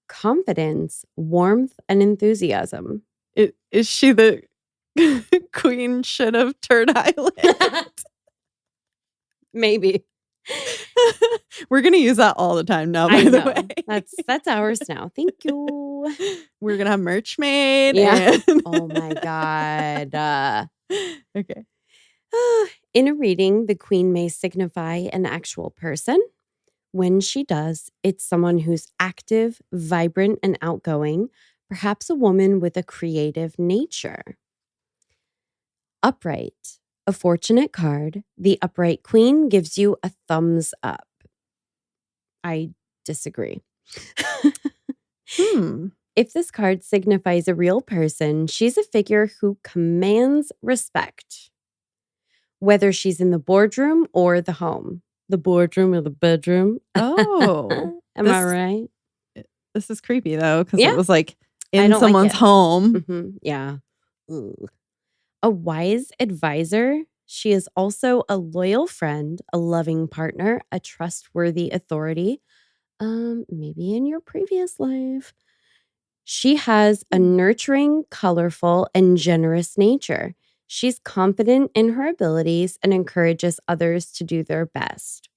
confidence, warmth, and enthusiasm. Is she the Queen shit of Turd Island? Maybe. We're going to use that all the time now, by I the know. way. That's ours now. Thank you. We're going to have merch made. Yeah. and- Oh my God. Okay. In a reading, the queen may signify an actual person. When she does, it's someone who's active, vibrant, and outgoing, perhaps a woman with a creative nature. Upright, a fortunate card. The upright queen gives you a thumbs up. I disagree. If this card signifies a real person, she's a figure who commands respect, whether she's in the boardroom or the home. The boardroom or the bedroom. Oh. Am I right? This is creepy, though, because Yeah. it was like I in don't like someone's it. home. Yeah. Ugh. A wise advisor. She is also a loyal friend, a loving partner, a trustworthy authority. Maybe in your previous life. She has a nurturing, colorful, and generous nature. She's confident in her abilities and encourages others to do their best.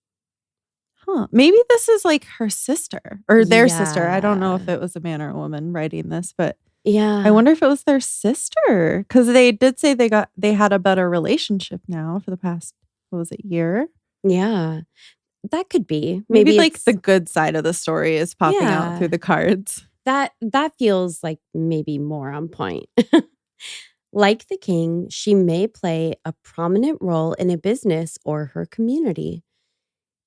Huh. Maybe this is like her sister or their sister. I don't know if Yeah. it was a man or a woman writing this, but Yeah. I wonder if it was their sister, because they did say they had a better relationship now for the past, what was it, year? Yeah. That could be. Maybe like it's- the good side of the story is popping out Yeah. through the cards. That feels like maybe more on point. Like the king, she may play a prominent role in a business or her community.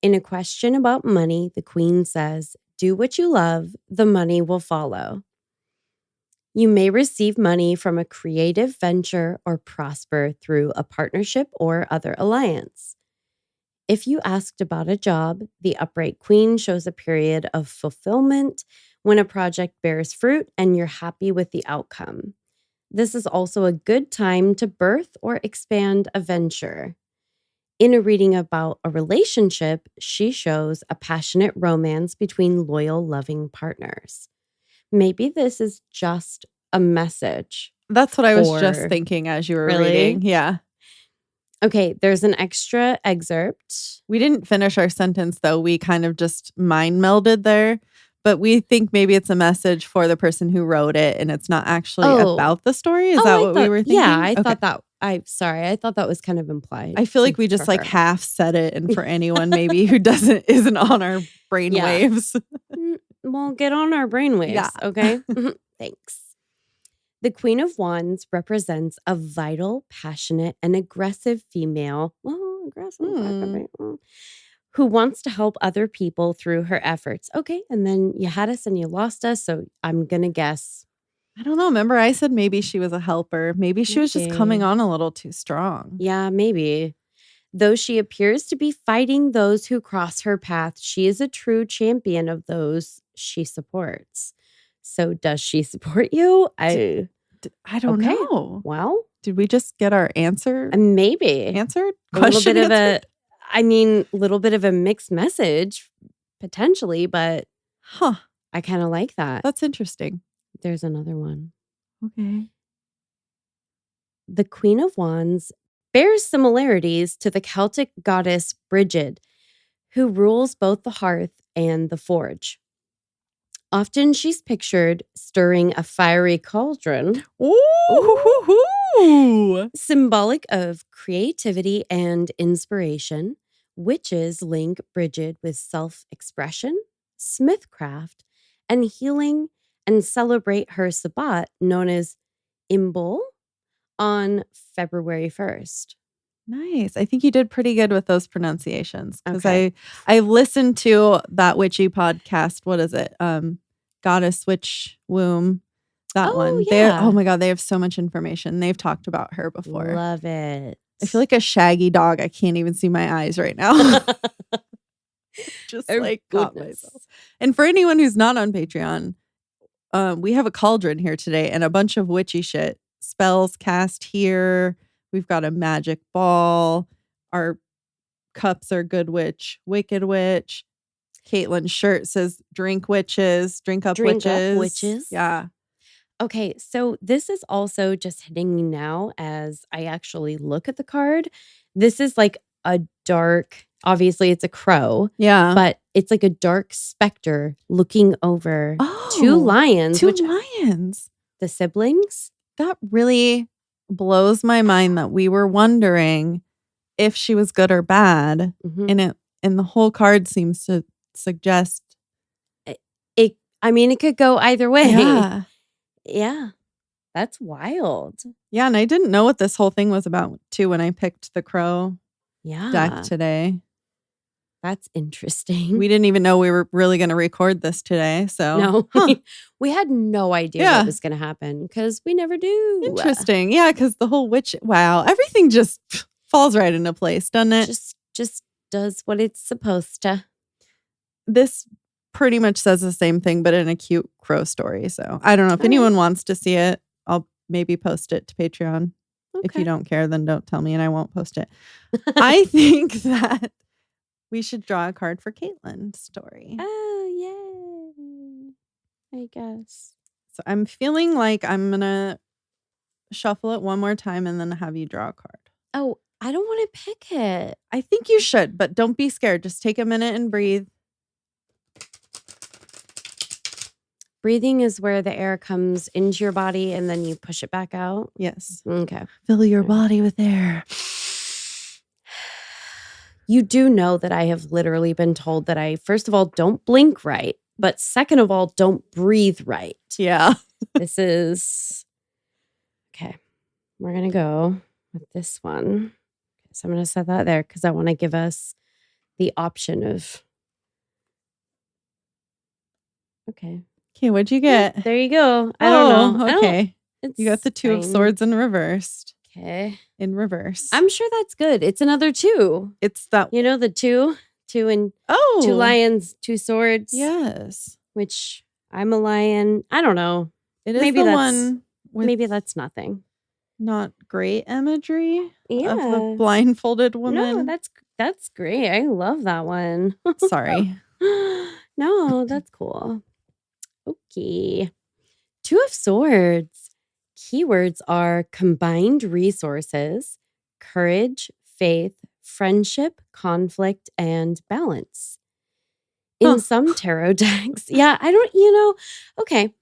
In a question about money, the queen says, "Do what you love, the money will follow." You may receive money from a creative venture or prosper through a partnership or other alliance. If you asked about a job, the upright queen shows a period of fulfillment when a project bears fruit and you're happy with the outcome. This is also a good time to birth or expand a venture. In a reading about a relationship, she shows a passionate romance between loyal, loving partners. Maybe this is just a message. That's what I was just For- thinking as you were Really? reading. Yeah. Okay, there's an extra excerpt. We didn't finish our sentence, though. We kind of just mind melded there. But we think maybe it's a message for the person who wrote it and it's not actually Oh. about the story. Is Oh, that I what we thought- were thinking? Yeah, I Okay. thought that. I thought that was kind of implied. I feel like we for just like her. half said it. And for anyone maybe who isn't on our brain Yeah. waves. Well, get on our brainwaves, Yeah. okay? Thanks. The Queen of Wands represents a vital, passionate, and aggressive female. Well, aggressive. Who wants to help other people through her efforts. Okay, and then you had us and you lost us, so I'm going to guess I don't know. Remember, I said maybe she was a helper. Maybe she was just coming Maybe. on a little too strong. Yeah, maybe. Though she appears to be fighting those who cross her path, she is a true champion of those she supports. So does she support you? I don't Okay. know. Well, Did we just get our answer maybe. answered? A little Question bit of answered? little bit of a mixed message, potentially, but Huh. I kind of like that. That's interesting. There's another one. Okay. The Queen of Wands bears similarities to the Celtic goddess Brigid, who rules both the hearth and the forge. Often she's pictured stirring a fiery cauldron, Ooh. symbolic of creativity and inspiration. Witches link Brigid with self-expression, smithcraft, and healing, and celebrate her Sabbat, known as Imbolc, on February 1st. Nice. I think you did pretty good with those pronunciations because Okay. I listened to that witchy podcast. What is it? Goddess Witch Womb. That Oh, one. yeah. Oh my God, they have so much information. They've talked about her before. Love it. I feel like a shaggy dog. I can't even see my eyes right now. Just Oh, like caught goodness. myself. And for anyone who's not on Patreon, we have a cauldron here today and a bunch of witchy shit. Spells cast here. We've got a magic ball. Our cups are good witch, wicked witch. Caitlyn's shirt says drink witches, drink up Drink up witches. witches. Yeah. Okay, so this is also just hitting me now as I actually look at the card. This is like a dark, obviously it's a crow, Yeah. but it's like a dark specter looking over two Oh, lions, two which lions. the siblings. That really blows my mind that we were wondering if she was good or bad. Mhm. And the whole card seems to suggest It could go either way. yeah. Yeah. That's wild. Yeah, and I didn't know what this whole thing was about too when I picked the crow Yeah. deck today. That's interesting. We didn't even know we were really going to record this today. So No, Huh. we had no idea Yeah. what was going to happen because we never do. Interesting. Yeah, because the whole witch, wow, everything just falls right into place, doesn't it? Just does what it's supposed to. This pretty much says the same thing, but in a cute crow story. So I don't know if All anyone wants to see it. I'll maybe post it to Patreon. If Okay. you don't care, then don't tell me and I won't post it. I think that we should draw a card for Caitlyn's story. Oh, yay. I guess. So I'm feeling like I'm going to shuffle it one more time and then have you draw a card. Oh, I don't want to pick it. I think you should, but don't be scared. Just take a minute and breathe. Breathing is where the air comes into your body and then you push it back out. Yes. Okay. Fill your body with air. You do know that I have literally been told that I, first of all, don't blink right, but second of all, don't breathe right. Yeah. This is okay. We're going to go with this one. So I'm going to set that there because I want to give us the option of. Okay. Okay, what'd you get? There you go. I don't know. Okay. It's You got the Two of fine. Swords in reversed. Okay. In reverse. I'm sure that's good. It's another two. It's that. You know, the two and Oh. two lions, two swords. Yes. Which I'm a lion. I don't know. It is Maybe the that's- one with Maybe that's nothing. not great imagery of Yeah. the blindfolded woman. No, that's great. I love that one. Sorry. No, that's cool. Okay. Two of Swords. Keywords are combined resources, courage, faith, friendship, conflict, and balance. In Huh. some tarot decks, okay.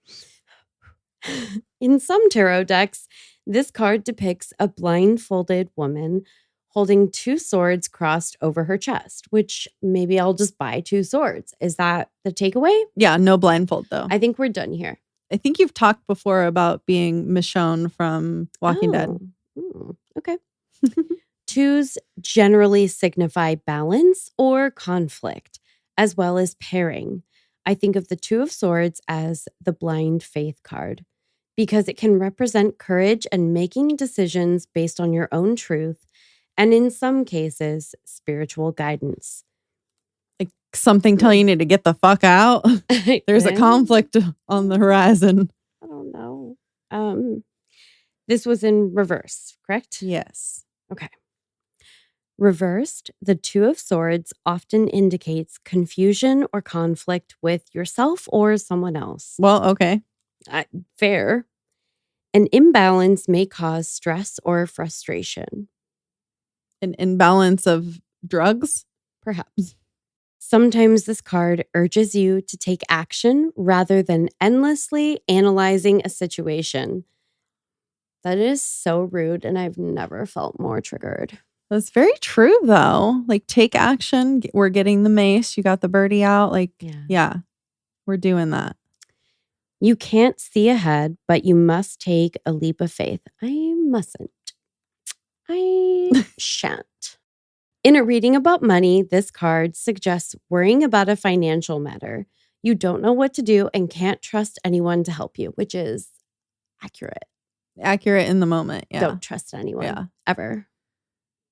In some tarot decks, this card depicts a blindfolded woman holding two swords crossed over her chest, which maybe I'll just buy two swords. Is that the takeaway? Yeah, no blindfold though. I think we're done here. I think you've talked before about being Michonne from Walking Dead. Okay. Twos generally signify balance or conflict, as well as pairing. I think of the Two of Swords as the blind faith card. because it can represent courage and making decisions based on your own truth, and in some cases, spiritual guidance. Like something telling you to get the fuck out. There's a conflict on the horizon. I don't know. This was in reverse, correct? Yes. Okay. Reversed, the Two of Swords often indicates confusion or conflict with yourself or someone else. Well, okay. Fair. An imbalance may cause stress or frustration. An imbalance of drugs? Perhaps. Sometimes this card urges you to take action rather than endlessly analyzing a situation. That is so rude, and I've never felt more triggered. That's very true, though. Like, take action. We're getting the mace. You got the birdie out. Like, yeah, we're doing that. You can't see ahead, but you must take a leap of faith. I mustn't. I shan't. In a reading about money, this card suggests worrying about a financial matter. You don't know what to do and can't trust anyone to help you, which is accurate. Accurate in the moment. Yeah. Don't trust anyone ever.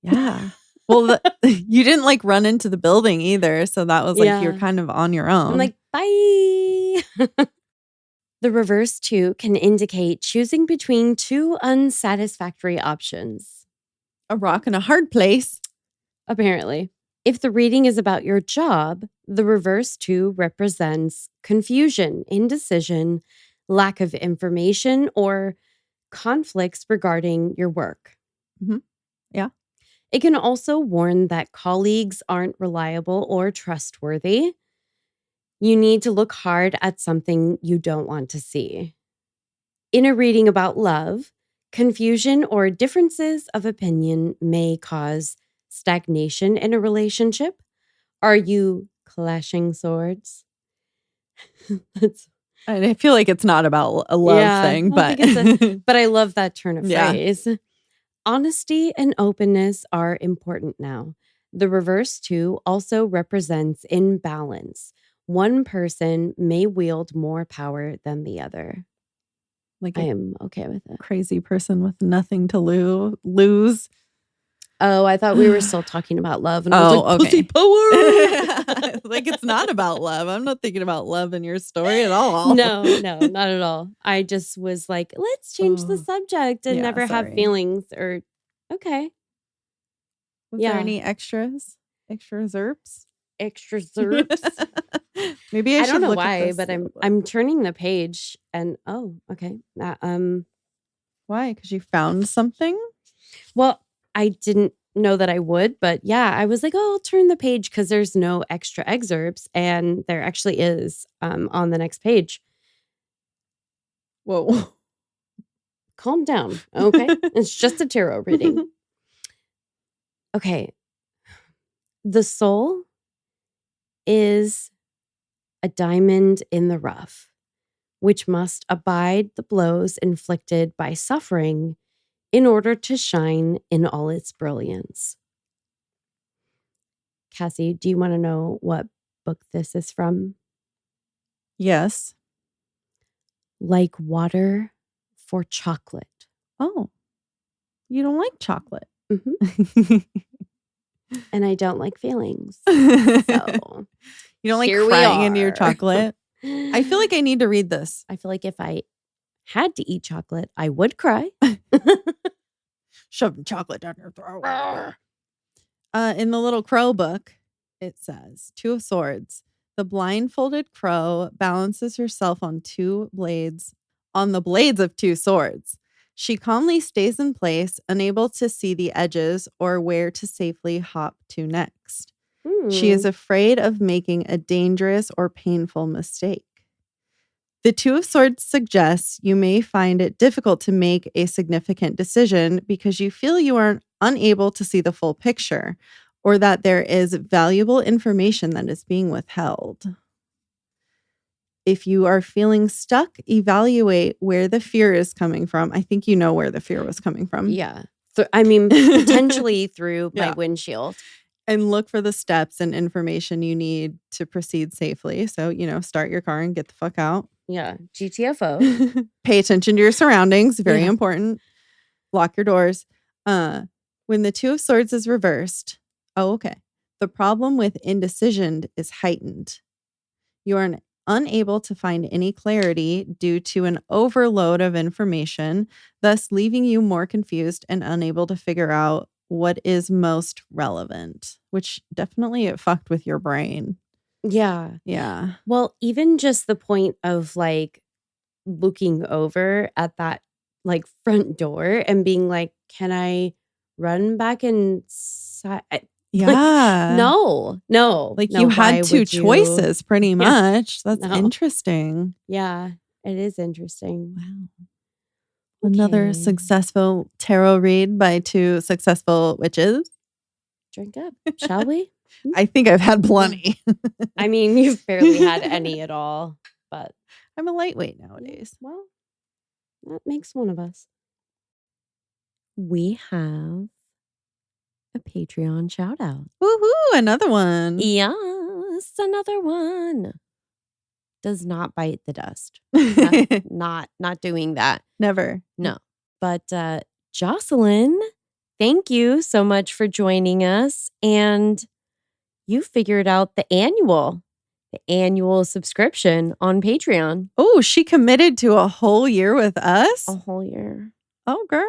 Yeah. Well, you didn't like run into the building either. So that was like you're kind of on your own. I'm like, bye. The reverse too can indicate choosing between two unsatisfactory options. A rock and a hard place. Apparently. If the reading is about your job, the reverse too represents confusion, indecision, lack of information, or conflicts regarding your work. Mm-hmm. Yeah. It can also warn that colleagues aren't reliable or trustworthy. You need to look hard at something you don't want to see. In a reading about love, confusion or differences of opinion may cause stagnation in a relationship. Are you clashing swords? I feel like it's not about a love thing, but but I love that turn of phrase. Honesty and openness are important now. The reverse too also represents imbalance. One person may wield more power than the other. Like I am okay with it. Crazy person with nothing to lose. Oh, I thought we were still talking about love. And I was like, okay. Pussy power. Like, it's not about love. I'm not thinking about love in your story at all. No, not at all. I just was like, let's change the subject and never have feelings or, okay. Was there any extras? Extra zerps? Extra zerps? Maybe I should don't know look why, at this. but I'm turning the page and, okay. Why? Because you found something? Well, I didn't know that I would, but I was like, I'll turn the page because there's no extra excerpts. And there actually is on the next page. Whoa. Calm down. Okay. It's just a tarot reading. Okay. The soul is a diamond in the rough, which must abide the blows inflicted by suffering in order to shine in all its brilliance. Cassie, do you want to know what book this is from? Yes. Like Water for Chocolate. Oh, you don't like chocolate. Mm-hmm. And I don't like feelings. So you don't like crying into your chocolate? I feel like I need to read this. I feel like if I had to eat chocolate, I would cry. Shoving chocolate down your throat. In the little crow book, it says, Two of Swords. The blindfolded crow balances herself on the blades of two swords. She calmly stays in place, unable to see the edges or where to safely hop to next. She is afraid of making a dangerous or painful mistake. The Two of Swords suggests you may find it difficult to make a significant decision because you feel you are unable to see the full picture or that there is valuable information that is being withheld. If you are feeling stuck, evaluate where the fear is coming from. I think you know where the fear was coming from. Yeah. Potentially through my windshield. And look for the steps and information you need to proceed safely. So, start your car and get the fuck out. Yeah. GTFO. Pay attention to your surroundings. Very Yeah. important. Lock your doors. When the Two of Swords is reversed, okay. The problem with indecision is heightened. You are unable to find any clarity due to an overload of information, thus leaving you more confused and unable to figure out what is most relevant, which definitely it fucked with your brain. Yeah. Yeah. Well, even just the point of like looking over at that like front door and being like, can I run back inside? Yeah. No. Like no, you why had two would you- choices pretty Yeah. much. That's No. interesting. Yeah, it is interesting. Wow. Another Okay. successful tarot read by two successful witches. Drink up, shall we? I think I've had plenty. I mean, you've barely had any at all, but I'm a lightweight nowadays. well, that makes one of us. We have a Patreon shout out. Woohoo, another one. Yes, another one. Does not bite the dust. Not doing that. Never. No. But Jocelyn, thank you so much for joining us. And you figured out the annual subscription on Patreon. Oh, she committed to a whole year with us? A whole year. Oh, girl.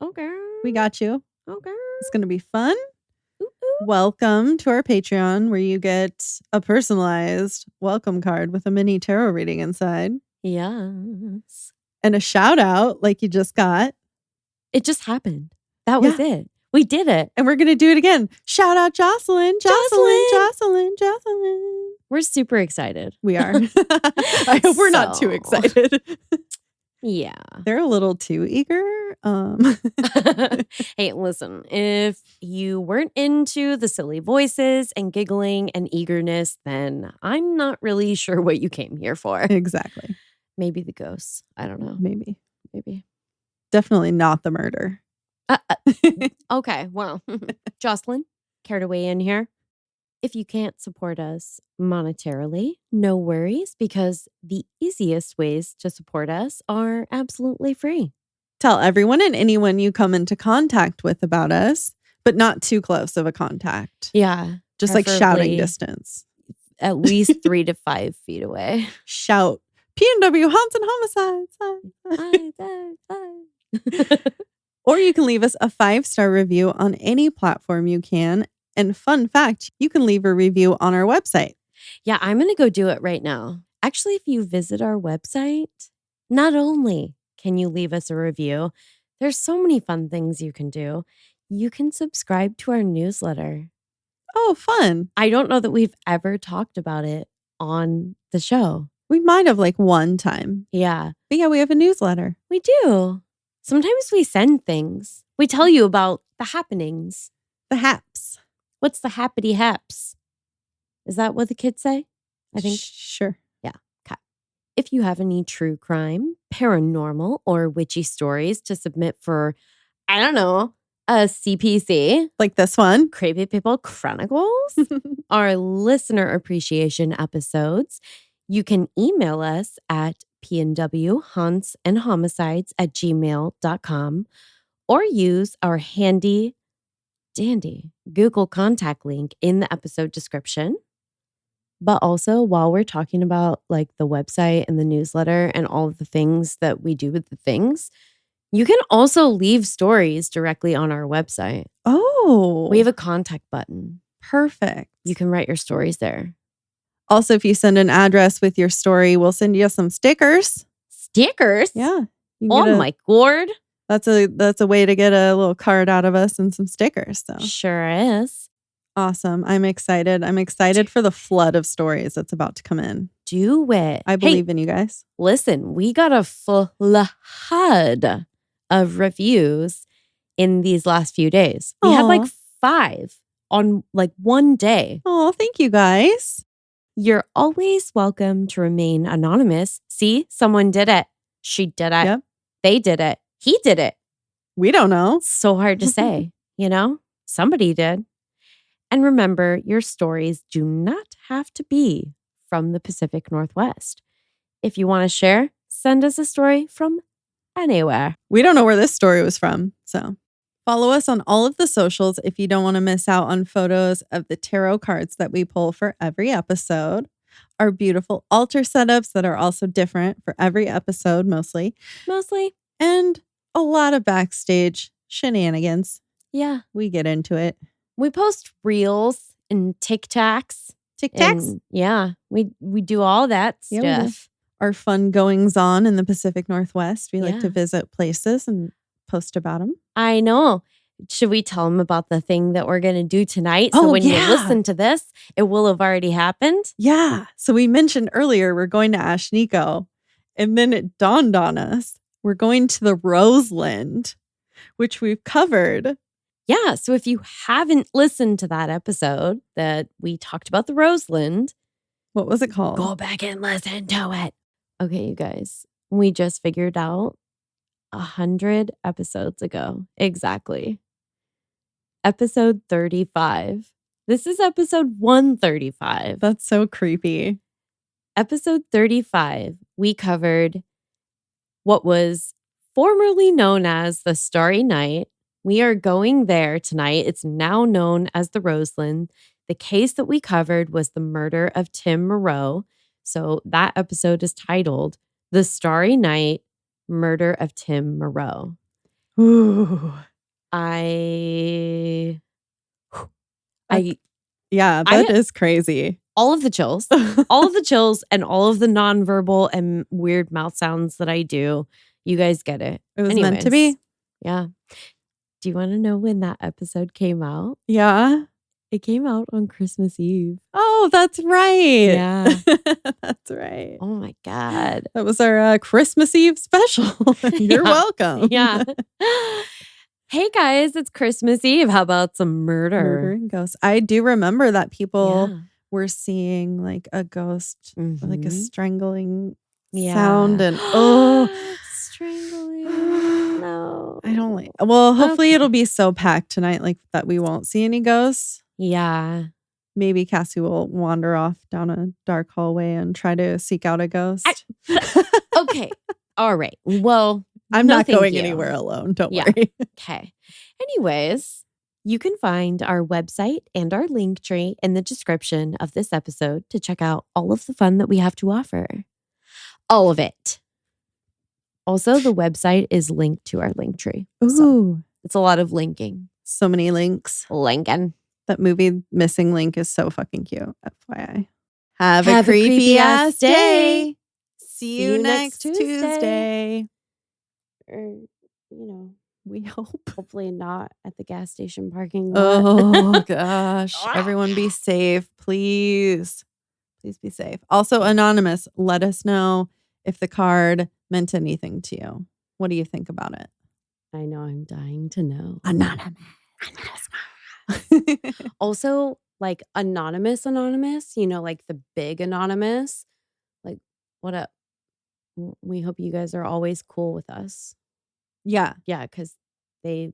Oh, girl. We got you. Oh, girl. It's going to be fun. Ooh, ooh. Welcome to our Patreon, where you get a personalized welcome card with a mini tarot reading inside Yes. and a shout out like you just got. It just happened. That was it. We did it. And we're going to do it again. Shout out Jocelyn. We're super excited. We are. I hope we're not too So- excited. Yeah. They're a little too eager. Hey, listen, if you weren't into the silly voices and giggling and eagerness, then I'm not really sure what you came here for. Exactly. Maybe the ghosts. I don't know. Maybe. Maybe. Definitely not the murder. Okay, well, Jocelyn, care to weigh in here? If you can't support us monetarily, no worries, because the easiest ways to support us are absolutely free. Tell everyone and anyone you come into contact with about us, but not too close of a contact. Yeah. Just like shouting preferably distance. At least 3 to 5 feet away. Shout. PNW haunts and homicides. Or you can leave us a 5-star review on any platform you can. And fun fact, you can leave a review on our website. Yeah, I'm going to go do it right now. Actually, if you visit our website, not only can you leave us a review, there's so many fun things you can do. You can subscribe to our newsletter. Oh, fun. I don't know that we've ever talked about it on the show. We might have like one time. Yeah, But yeah, we have a newsletter. we do. Sometimes we send things. We tell you about the happenings. The haps. What's the happity haps? Is that what the kids say? I think. Sure. If you have any true crime, paranormal, or witchy stories to submit for, I don't know, a CPC, Like this one. Creepy People Chronicles, our listener appreciation episodes, you can email us at pnwhauntsandhomicides@gmail.com or use our handy dandy Google contact link in the episode description. But also, while we're talking about like the website and the newsletter and all of the things that we do with the things, you can also leave stories directly on our website. Oh. We have a contact button. perfect. You can write your stories there. Also, if you send an address with your story, we'll send you some stickers. Stickers? Yeah. You can Oh get a- my god. That's a way to get a little card out of us and some stickers. So Sure is. awesome. I'm excited. I'm excited for the flood of stories that's about to come in. Do it. I believe in you guys. Listen, we got a flood of reviews in these last few days. We had like Aw. 5 on like one day. Oh, thank you guys. You're always welcome to remain anonymous. See, someone did it. She did it. Yep. They did it. He did it. We don't know. It's so hard to say, you know? Somebody did. And remember, your stories do not have to be from the Pacific Northwest. If you want to share, send us a story from anywhere. We don't know where this story was from, so follow us on all of the socials if you don't want to miss out on photos of the tarot cards that we pull for every episode, our beautiful altar setups that are also different for every episode, mostly, and a lot of backstage shenanigans. Yeah. We get into it. We post reels and TikToks. TikToks? Yeah. We do all that Yeah, we do. stuff. Our fun goings on in the Pacific Northwest. We like Yeah. to visit places and post about them. I know. Should we tell them about the thing that we're going to do tonight? So Oh, when yeah. you listen to this, it will have already happened. Yeah. So we mentioned earlier we're going to Ashnico, and then it dawned on us we're going to the Roseland, which we've covered. Yeah. So if you haven't listened to that episode that we talked about the Roseland, What was it called? go back and listen to it. Okay, you guys, we just figured out 100 episodes ago. Exactly. Episode 35. This is episode 135. That's so creepy. Episode 35, we covered what was formerly known as the Starry Night. We are going there tonight. It's now known as the Roseland. The case that we covered was the murder of Tim Moreau. So that episode is titled The Starry Night, Murder of Tim Moreau. Ooh. Yeah, that is crazy. All of the chills, and all of the nonverbal and weird mouth sounds that I do. You guys get it. It was meant to be. Yeah. Do you want to know when that episode came out? Yeah. It came out on Christmas Eve. Oh, that's right. Yeah. That's right. Oh my God. That was our Christmas Eve special. You're welcome. Yeah. Hey guys, it's Christmas Eve. How about some murder? Murdering ghosts. I do remember that people Yeah. were seeing like a ghost, like a Mhm. strangling Yeah. sound, and strangling. No. I don't like. Well, hopefully Okay. it'll be so packed tonight, like that we won't see any ghosts. Yeah. Maybe Cassie will wander off down a dark hallway and try to seek out a ghost. Okay. All right. Well, I'm no, not thank going you. anywhere alone. Don't Yeah. worry. Okay. Anyways, you can find our website and our link tree in the description of this episode to check out all of the fun that we have to offer. All of it. Also, the website is linked to our link tree. Ooh, It's a lot of linking. so many links. Lincoln. That movie Missing Link is so fucking cute. FYI. Have a creepy ass day. See you next Tuesday. Or, you know, We hope. hopefully not at the gas station parking lot. Oh gosh. Everyone be safe, please. Please be safe. Also, Anonymous, let us know if the card meant anything to you. What do you think about it? I know, I'm dying to know. Anonymous. Also, like anonymous, you know, like the big anonymous. Like, what up? We hope you guys are always cool with us. Yeah. Yeah, because they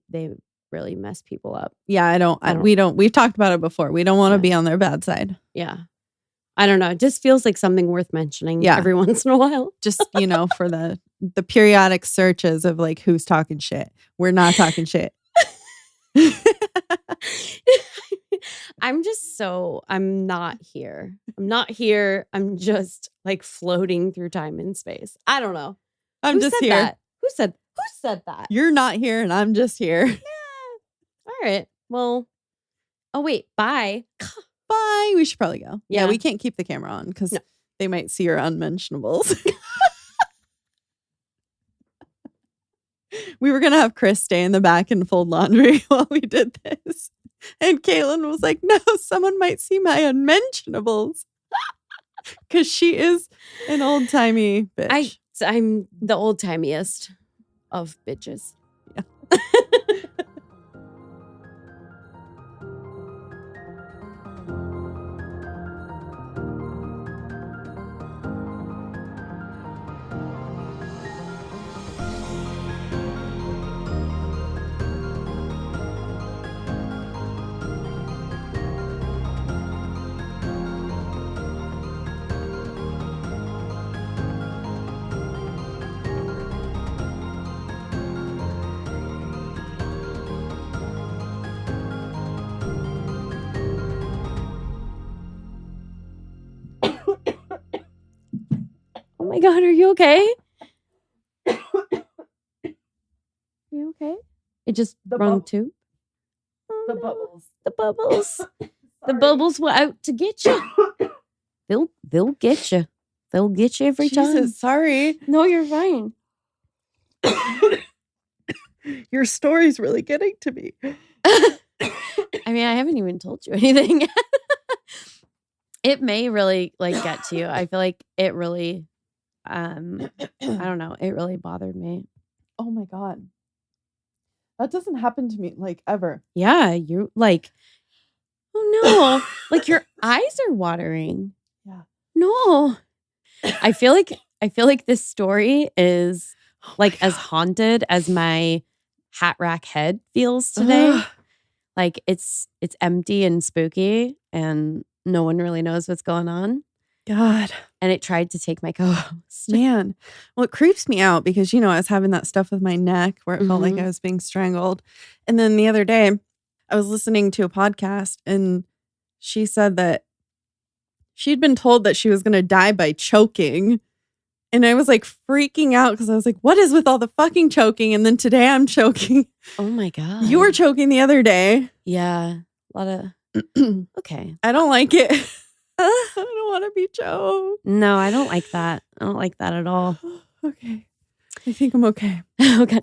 really mess people up. Yeah, I don't- we've talked about it before. We don't want to Yeah. be on their bad side. Yeah. I don't know. It just feels like something worth mentioning Yeah. every once in a while. Just, for the periodic searches of like who's talking shit. We're not talking shit. I'm not here. I'm not here. I'm just like floating through time and space. I don't know. I'm Who just said here. that? Who said that? You're not here and I'm just here. All right. Well, oh wait, bye. Bye. We should probably go. Yeah, Yeah. we can't keep the camera on because No. they might see your unmentionables. We were going to have Chris stay in the back and fold laundry while we did this. And Caitlyn was like, no, someone might see my unmentionables. Because she is an old-timey bitch. I'm the old timiest of bitches. my God, are you okay? Are you okay? It just rung too. Oh, The no. bubbles. The bubbles. The bubbles were out to get you. They'll get you. They'll get you every time. Jesus, sorry. No, you're fine. Your story's really getting to me. I mean, I haven't even told you anything. It may really get to you. I feel like it really, I don't know. It really bothered me. Oh my God. That doesn't happen to me ever. Yeah, you're oh no, your eyes are watering. Yeah. No, I feel like this story is as haunted as my hat rack head feels today. Ugh. It's empty and spooky, and no one really knows what's going on. God. And it tried to take my co-host. Man. Well, it creeps me out because, I was having that stuff with my neck where it felt like I was being strangled. And then the other day, I was listening to a podcast and she said that she'd been told that she was going to die by choking. And I was freaking out because I was like, what is with all the fucking choking? And then today I'm choking. Oh my God. You were choking the other day. Yeah. A lot of, okay. I don't like it. I don't want to be choked. No, I don't like that. I don't like that at all. Okay. I think I'm okay. Okay.